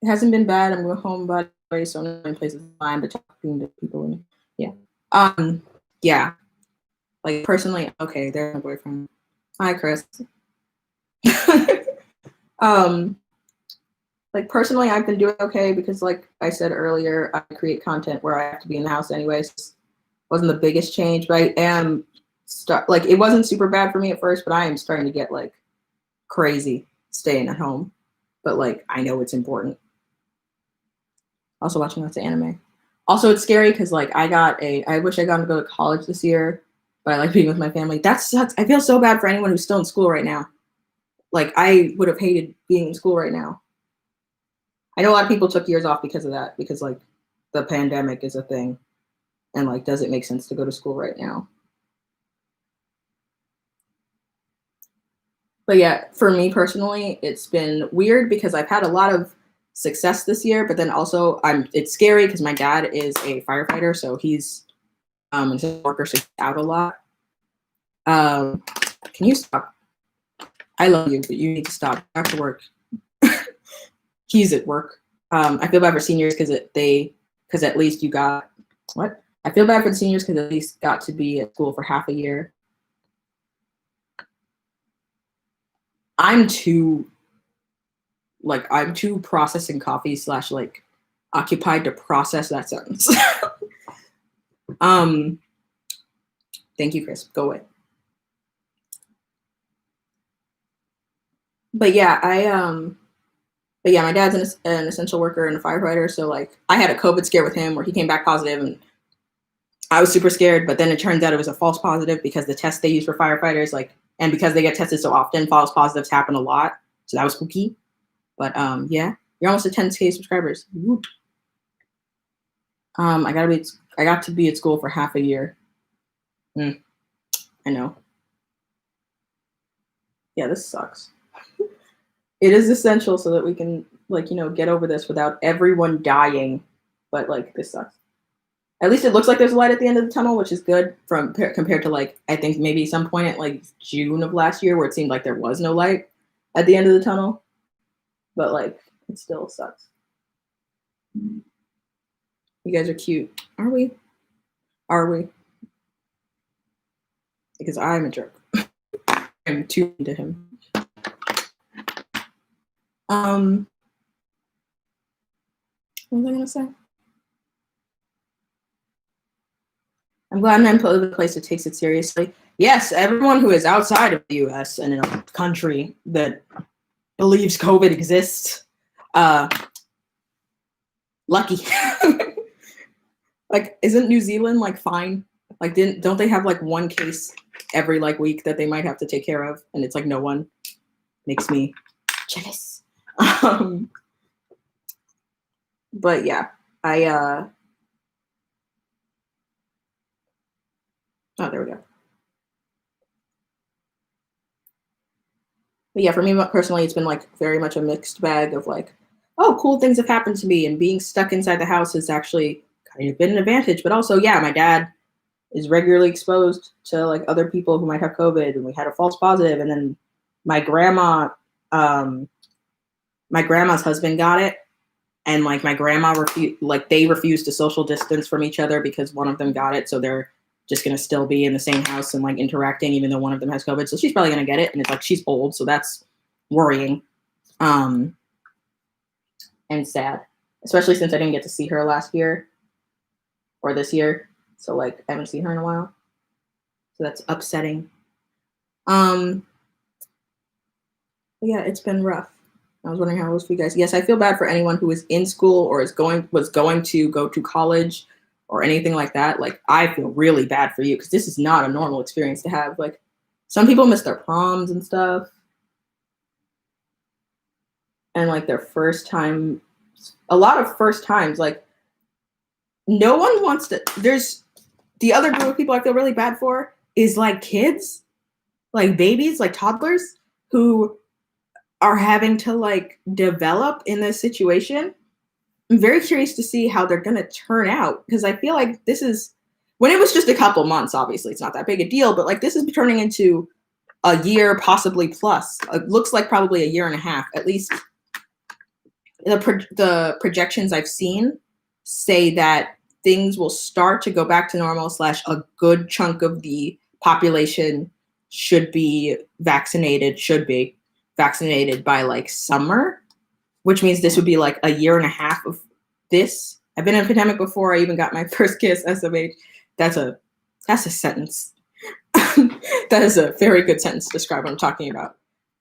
It hasn't been bad. I'm going home, by the way, so I'm in places fine, but talking to people. Yeah. Yeah. Like personally, okay, they're my boyfriend. Hi, Chris. Like personally, I've been doing okay because, like I said earlier, I create content where I have to be in the house anyways. Wasn't the biggest change, but I am like it wasn't super bad for me at first, but I am starting to get like crazy staying at home. But like I know it's important. Also watching lots of anime. Also, it's scary because like I wish I got to go to college this year, but I like being with my family. That sucks. I feel so bad for anyone who's still in school right now. Like I would have hated being in school right now. I know a lot of people took years off because of that, because like the pandemic is a thing. And like, does it make sense to go to school right now? But yeah, for me personally, it's been weird because I've had a lot of success this year, but then also it's scary because my dad is a firefighter, so he's a worker, so he's out a lot. Can you stop? I love you, but you need to stop. Back to work. He's at work. I feel bad for seniors because at least you got what? I feel bad for the seniors because at least got to be at school for half a year. I'm too processing coffee slash like occupied to process that sentence. Thank you, Chris. Go away. But yeah, my dad's an essential worker and a firefighter, so like I had a COVID scare with him where he came back positive and I was super scared, but then it turns out it was a false positive because the test they use for firefighters, like, and because they get tested so often, false positives happen a lot. So that was spooky. But yeah, you're almost at 10K subscribers. Whoop. I got to be at school for half a year. I know. Yeah, this sucks. It is essential so that we can like, get over this without everyone dying. But like, this sucks. At least it looks like there's a light at the end of the tunnel, which is good compared to like, I think maybe some point at like June of last year where it seemed like there was no light at the end of the tunnel. But like, it still sucks. You guys are cute. Are we? Are we? Because I'm a jerk. I'm too into him. What was I gonna say? I'm glad I'm in a place that takes it seriously. Yes, everyone who is outside of the US and in a country that believes COVID exists, lucky. Like, isn't New Zealand like fine? Like, don't they have like one case every like week that they might have to take care of, and it's like no one? Makes me jealous. But yeah, oh, there we go. But yeah, for me personally, it's been like very much a mixed bag of like, oh, cool things have happened to me, and being stuck inside the house has actually kind of been an advantage. But also, yeah, my dad is regularly exposed to like other people who might have COVID, and we had a false positive, and then my grandma, um, my grandma's husband got it, and like my grandma they refused to social distance from each other because one of them got it, so they're just gonna still be in the same house and like interacting even though one of them has COVID. So she's probably gonna get it, and it's like she's old, so that's worrying. And sad, especially since I didn't get to see her last year or this year. So like I haven't seen her in a while. So that's upsetting. Yeah, it's been rough. I was wondering how it was for you guys. Yes, I feel bad for anyone who is in school or was going to go to college or anything like that. Like I feel really bad for you because this is not a normal experience to have. Like some people miss their proms and stuff. And like their first time, a lot of first times, like no one wants to, there's the other group of people I feel really bad for is like kids, like babies, like toddlers who are having to like develop in this situation. I'm very curious to see how they're going to turn out because I feel like this is, when it was just a couple months, obviously it's not that big a deal, but like this is turning into a year, possibly plus. It looks like probably a year and a half, at least. The projections I've seen say that things will start to go back to normal / a good chunk of the population should be vaccinated by like summer, which means this would be like a year and a half of this. I've been in a pandemic before. I even got my first kiss, SMH. That's a sentence. That is a very good sentence to describe what I'm talking about.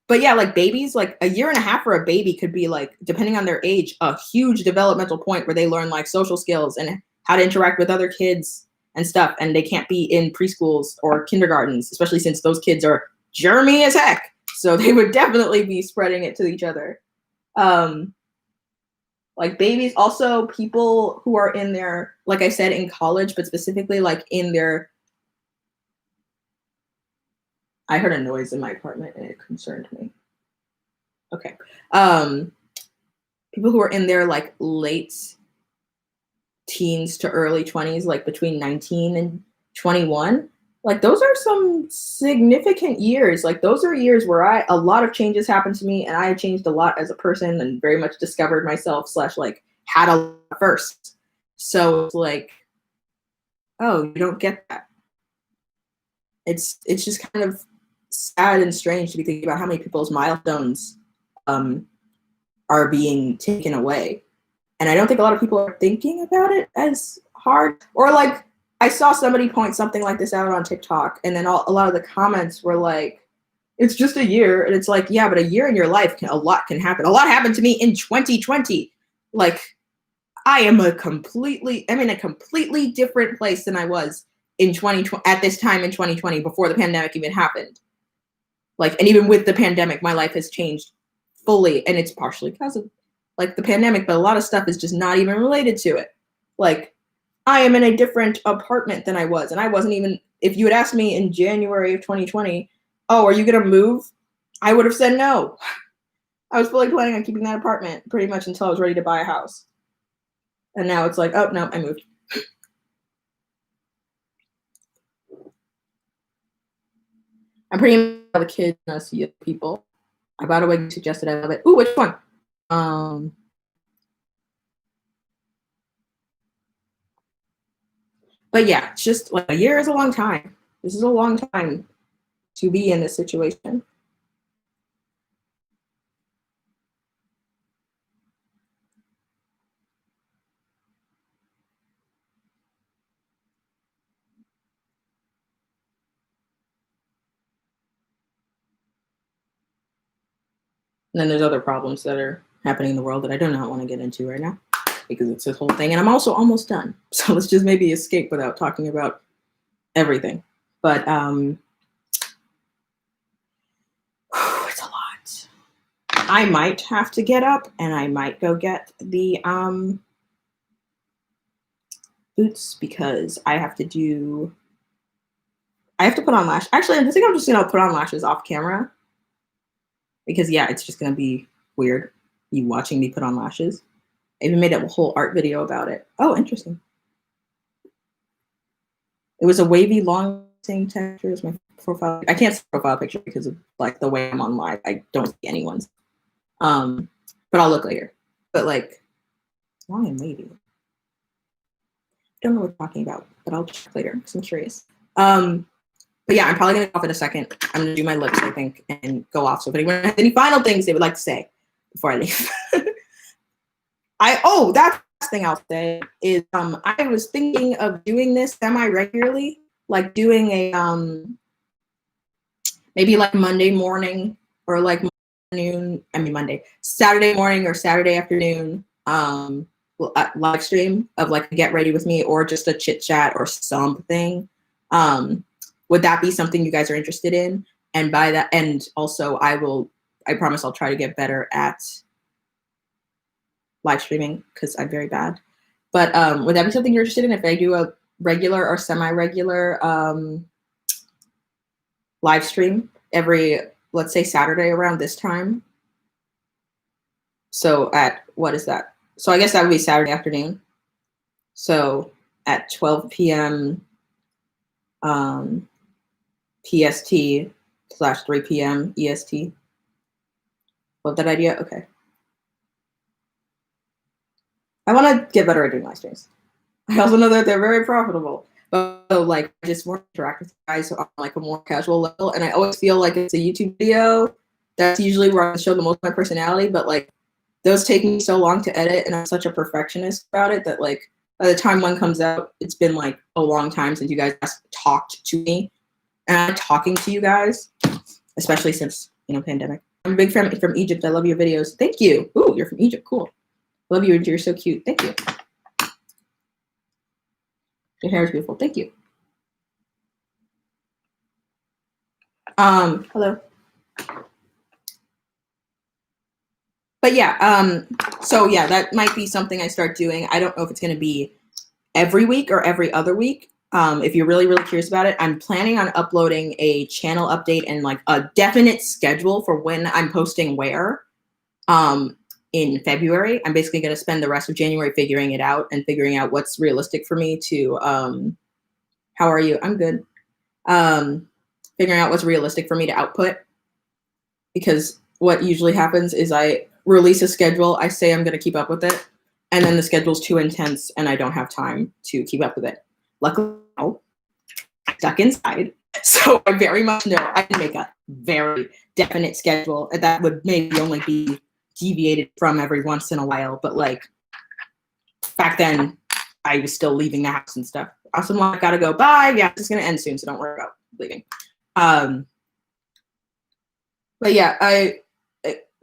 But yeah, like babies, like a year and a half for a baby could be like, depending on their age, a huge developmental point where they learn like social skills and how to interact with other kids and stuff. And they can't be in preschools or kindergartens, especially since those kids are germy as heck. So they would definitely be spreading it to each other. Like babies, also people who are in their, like I said, in college, but specifically like in their, I heard a noise in my apartment and it concerned me. Okay. People who are in their like late teens to early 20s, like between 19 and 21, like those are some significant years. Like those are years where a lot of changes happened to me and I changed a lot as a person and very much discovered myself / like had a lot first. So it's like, oh, you don't get that. It's just kind of sad and strange to be thinking about how many people's milestones are being taken away. And I don't think a lot of people are thinking about it as hard. Or like, I saw somebody point something like this out on TikTok, and then a lot of the comments were like, it's just a year. And it's like, yeah, but a year in your life, a lot can happen. A lot happened to me in 2020. Like, I'm in a completely different place than I was in 2020 at this time in 2020 before the pandemic even happened. Like, and even with the pandemic, my life has changed fully, and it's partially because of like the pandemic, but a lot of stuff is just not even related to it. Like, I am in a different apartment than I was, and I wasn't even, if you had asked me in January of 2020, oh, are you gonna move? I would have said no. I was fully planning on keeping that apartment pretty much until I was ready to buy a house. And now it's like, oh no, I moved. I'm pretty much all the kids and us young people. I bought a wig suggested, I love it. Ooh, which one? But yeah, it's just like a year is a long time. This is a long time to be in this situation. And then there's other problems that are happening in the world that I do not want to get into right now because it's this whole thing. And I'm also almost done. So let's just maybe escape without talking about everything. But it's a lot. I might have to get up and I might go get the boots because I have to put on lashes. Actually, I think I'm just gonna put on lashes off camera because yeah, it's just gonna be weird. you watching me put on lashes. I even made a whole art video about it. Oh, interesting. It was a wavy, long, same texture as my profile. I can't see profile picture because of like the way I'm on live. I don't see anyone's. But I'll look later. But like, long and wavy. I don't know what we're talking about, but I'll check later because I'm curious. But yeah, I'm probably gonna go off in a second. I'm gonna do my lips, I think, and go off. So if anyone has any final things they would like to say before I leave. That's the thing I'll say is I was thinking of doing this semi-regularly, like doing a maybe like Monday morning or like Saturday morning or Saturday afternoon live stream of like a get ready with me or just a chit chat or something. Would that be something you guys are interested in? And by that, and also I promise I'll try to get better at live streaming because I'm very bad. But would that be something you're interested in if I do a regular or semi-regular live stream every, let's say Saturday around this time? So at, what is that? So I guess that would be Saturday afternoon. So at 12 p.m. PST/3 p.m. EST. Love that idea. Okay. I want to get better at doing live streams. I also know that they're very profitable, but like I just want to interact with you guys on like a more casual level. And I always feel like it's a YouTube video. That's usually where I show the most of my personality, but like those take me so long to edit, and I'm such a perfectionist about it that like by the time one comes out, it's been like a long time since you guys talked to me. And I'm talking to you guys, especially since, pandemic. I'm a big fan from Egypt. I love your videos. Thank you. Ooh, you're from Egypt. Cool. Love you. You're so cute. Thank you. Your hair is beautiful. Thank you. Hello. But yeah, so yeah, that might be something I start doing. I don't know if it's going to be every week or every other week. If you're really, really curious about it, I'm planning on uploading a channel update and like a definite schedule for when I'm posting where in February. I'm basically going to spend the rest of January figuring it out and figuring out what's realistic for me to, how are you? I'm good. Figuring out what's realistic for me to output, because what usually happens is I release a schedule, I say I'm going to keep up with it, and then the schedule's too intense and I don't have time to keep up with it. Luckily, I'm stuck inside, so I very much know I can make a very definite schedule that would maybe only be deviated from every once in a while, but like back then I was still leaving the house and stuff. Awesome, I gotta go, bye. Yeah, it's gonna end soon, so don't worry about leaving. But yeah,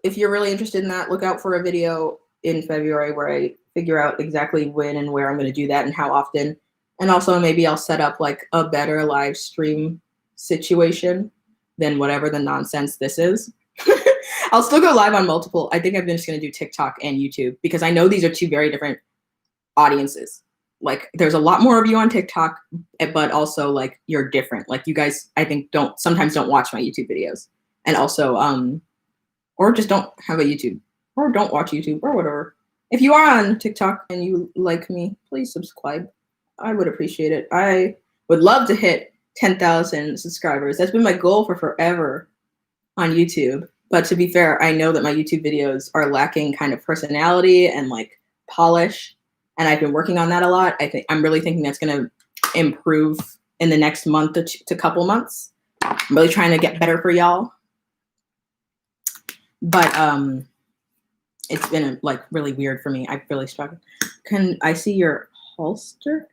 if you're really interested in that, look out for a video in February where I figure out exactly when and where I'm going to do that and how often. And also maybe I'll set up like a better live stream situation than whatever the nonsense this is. I'll still go live on multiple. I think I'm just going to do TikTok and YouTube because I know these are two very different audiences. Like there's a lot more of you on TikTok, but also like you're different. Like you guys, I think sometimes don't watch my YouTube videos. And also, or just don't have a YouTube, or don't watch YouTube, or whatever. If you are on TikTok and you like me, please subscribe. I would appreciate it. I would love to hit 10,000 subscribers. That's been my goal for forever on YouTube. But to be fair, I know that my YouTube videos are lacking kind of personality and like polish. And I've been working on that a lot. I'm really thinking that's going to improve in the next month to couple months. I'm really trying to get better for y'all. But it's been like really weird for me. I've really struggled. Can I see your holster?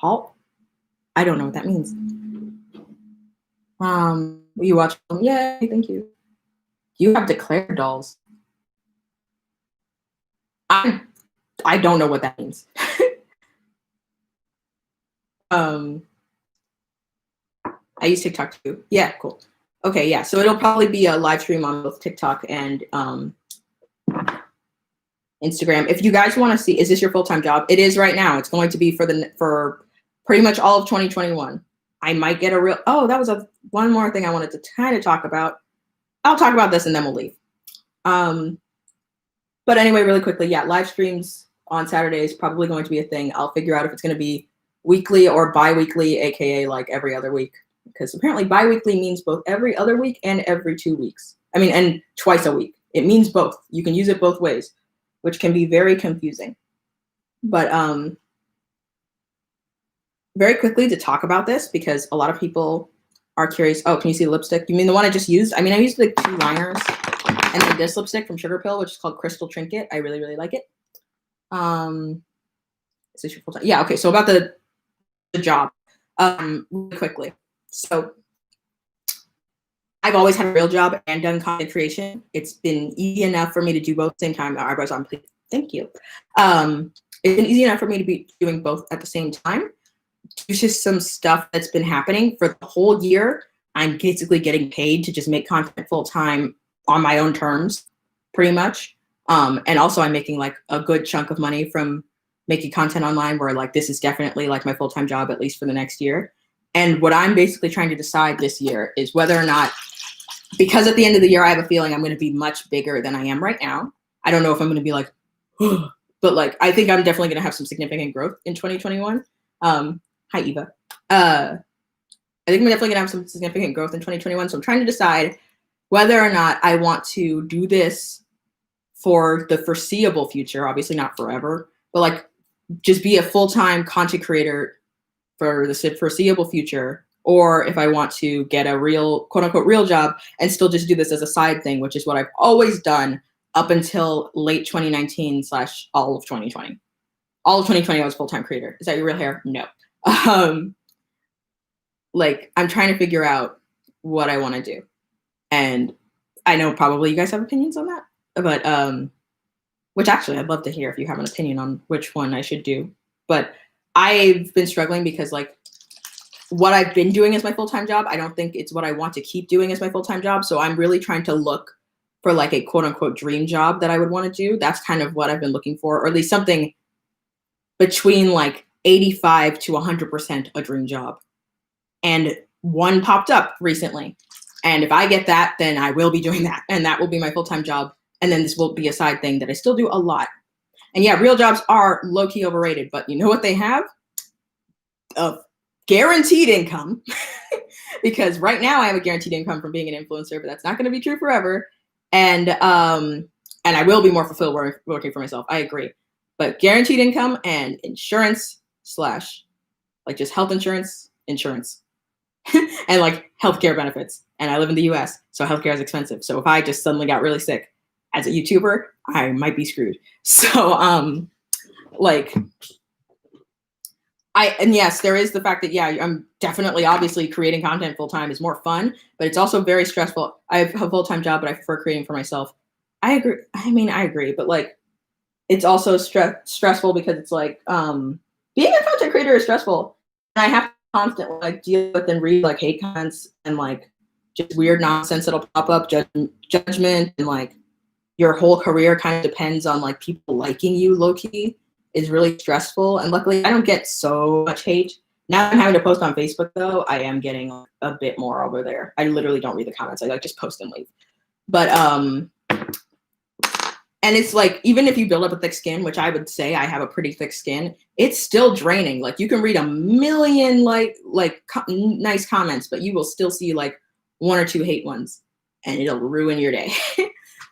I don't know what that means. You watch them? Yay, thank you. You have declared dolls. I don't know what that means. I use TikTok too. Yeah, cool. Okay, yeah. So it'll probably be a live stream on both TikTok and Instagram. If you guys want to see, is this your full-time job? It is right now. It's going to be for pretty much all of 2021. I might get that was one more thing I wanted to kind of talk about. I'll talk about this and then we'll leave. But anyway, really quickly, yeah, live streams on Saturday is probably going to be a thing. I'll figure out if it's going to be weekly or bi-weekly, aka like every other week, because apparently bi-weekly means both every other week and every 2 weeks. I mean, and twice a week. It means both. You can use it both ways, which can be very confusing. But very quickly to talk about this, because a lot of people are curious. Oh, can you see the lipstick? You mean the one I just used? I mean, I used like 2 liners and then this lipstick from Sugar Pill, which is called Crystal Trinket. I really, really like it. Is this your full time? Yeah, okay. So about the job, really quickly. So I've always had a real job and done content creation. It's been easy enough for me to do both at the same time. My eyebrows on, please. Thank you. It's been easy enough for me to be doing both at the same time. It's just some stuff that's been happening for the whole year. I'm basically getting paid to just make content full time on my own terms, pretty much. And also I'm making like a good chunk of money from making content online, where like this is definitely like my full-time job, at least for the next year. And what I'm basically trying to decide this year is whether or not, because at the end of the year, I have a feeling I'm going to be much bigger than I am right now. I don't know if I'm going to be like, but like, I think I'm definitely going to have some significant growth in 2021. Hi, Eva. I think I'm definitely going to have some significant growth in 2021. So I'm trying to decide whether or not I want to do this for the foreseeable future, obviously not forever, but like just be a full-time content creator for the foreseeable future, or if I want to get a real, quote unquote, real job and still just do this as a side thing, which is what I've always done up until late 2019 / all of 2020. All of 2020, I was a full-time creator. Is that your real hair? No. Like, I'm trying to figure out what I want to do. And I know probably you guys have opinions on that, but which actually I'd love to hear if you have an opinion on which one I should do. But I've been struggling because like what I've been doing as my full-time job, I don't think it's what I want to keep doing as my full-time job. So I'm really trying to look for like a quote unquote dream job that I would want to do. That's kind of what I've been looking for, or at least something between like 85 to 100% a dream job. And one popped up recently. And if I get that, then I will be doing that. And that will be my full-time job. And then this will be a side thing that I still do a lot. And yeah, real jobs are low-key overrated, but you know what they have? A guaranteed income. Because right now I have a guaranteed income from being an influencer, but that's not going to be true forever. And I will be more fulfilled working for myself. I agree. But guaranteed income and insurance / like just health insurance, and like healthcare benefits. And I live in the US, so healthcare is expensive. So if I just suddenly got really sick as a YouTuber, I might be screwed. So like and yes, there is the fact that, yeah, I'm definitely obviously creating content full time is more fun, but it's also very stressful. I have a full-time job, but I prefer creating for myself. I agree. I mean, I agree, but like it's also stressful because it's like being a content creator is stressful. And I have to constantly like deal with and read like hate comments and like just weird nonsense that'll pop up, judgment, and like your whole career kind of depends on like people liking you low-key is really stressful. And luckily I don't get so much hate. Now I'm having to post on Facebook though. I am getting a bit more over there. I literally don't read the comments. I like just post and leave. But and it's like, even if you build up a thick skin, which I would say I have a pretty thick skin, it's still draining. Like you can read a million nice comments, but you will still see like 1 or 2 hate ones and it'll ruin your day.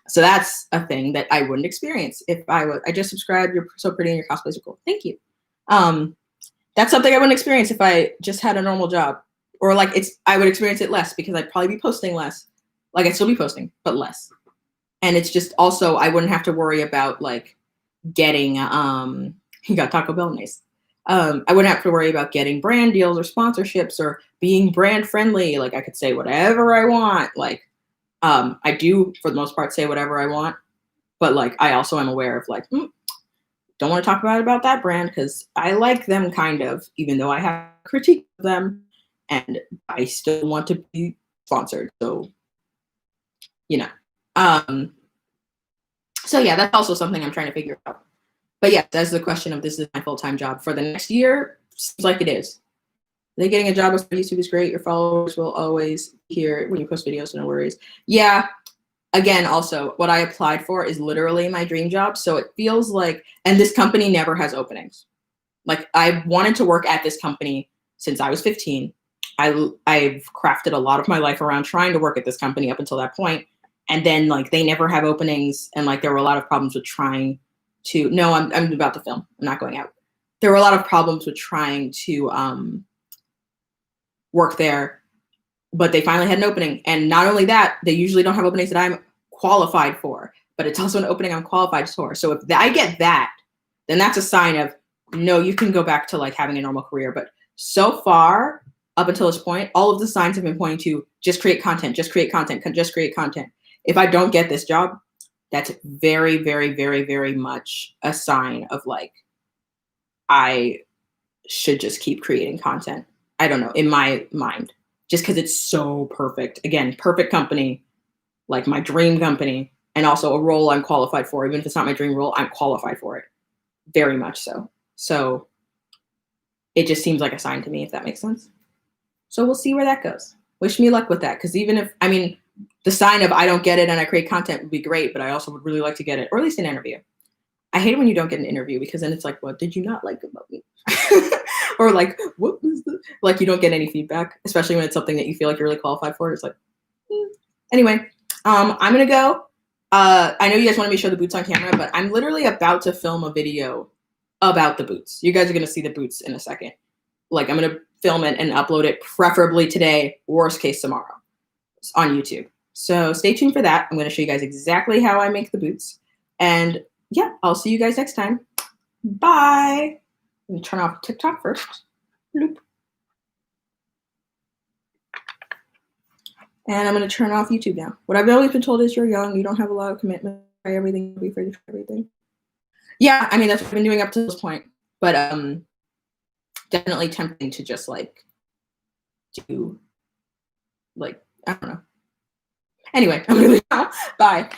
So that's a thing that I wouldn't experience if I just subscribed. You're so pretty and your cosplays are cool. Thank you. That's something I wouldn't experience if I just had a normal job, or like I would experience it less because I'd probably be posting less. Like I'd still be posting, but less. And it's just also, I wouldn't have to worry about like getting, you got Taco Bell, nice. I wouldn't have to worry about getting brand deals or sponsorships or being brand friendly. Like I could say whatever I want. Like, I do for the most part say whatever I want, but like, I also am aware of like, don't want to talk about that brand because I like them kind of, even though I have a critique of them and I still want to be sponsored. So, you know. So yeah, that's also something I'm trying to figure out. But yeah, that's the question of this is my full-time job for the next year. Seems like it is. They getting a job on YouTube is great. Your followers will always hear when you post videos, so no worries. Yeah, again, also what I applied for is literally my dream job. So it feels like, and this company never has openings. Like I wanted to work at this company since I was 15. I've crafted a lot of my life around trying to work at this company up until that point. And then like they never have openings. And like there were a lot of problems with trying to, no, I'm about to film. I'm not going out. There were a lot of problems with trying to work there, but they finally had an opening. And not only that, they usually don't have openings that I'm qualified for, but it's also an opening I'm qualified for. So if I get that, then that's a sign of, no, you can go back to like having a normal career. But so far, up until this point, all of the signs have been pointing to just create content, just create content, just create content. If I don't get this job, that's very, very, very, very much a sign of like, I should just keep creating content. I don't know, in my mind, just because it's so perfect. Again, perfect company, like my dream company, and also a role I'm qualified for. Even if it's not my dream role, I'm qualified for it. Very much so. So it just seems like a sign to me, if that makes sense. So we'll see where that goes. Wish me luck with that. Because even if, I mean, the sign of I don't get it and I create content would be great, but I also would really like to get it, or at least an interview. I hate it when you don't get an interview because then it's like, what did you not like about me? Or like, what was the, like you don't get any feedback, especially when it's something that you feel like you're really qualified for. It's like, Anyway, I'm going to go. I know you guys want me to show the boots on camera, but I'm literally about to film a video about the boots. You guys are going to see the boots in a second. Like I'm going to film it and upload it preferably today, worst case tomorrow on YouTube. So stay tuned for that. I'm going to show you guys exactly how I make the boots. And yeah, I'll see you guys next time. Bye. Let me turn off TikTok first. Bloop. And I'm going to turn off YouTube now. What I've always been told is you're young, you don't have a lot of commitment, try everything, be afraid to try everything. Yeah, I mean, that's what I've been doing up to this point. But definitely tempting to just like do, like, I don't know. Anyway, I'm going to leave now. Bye.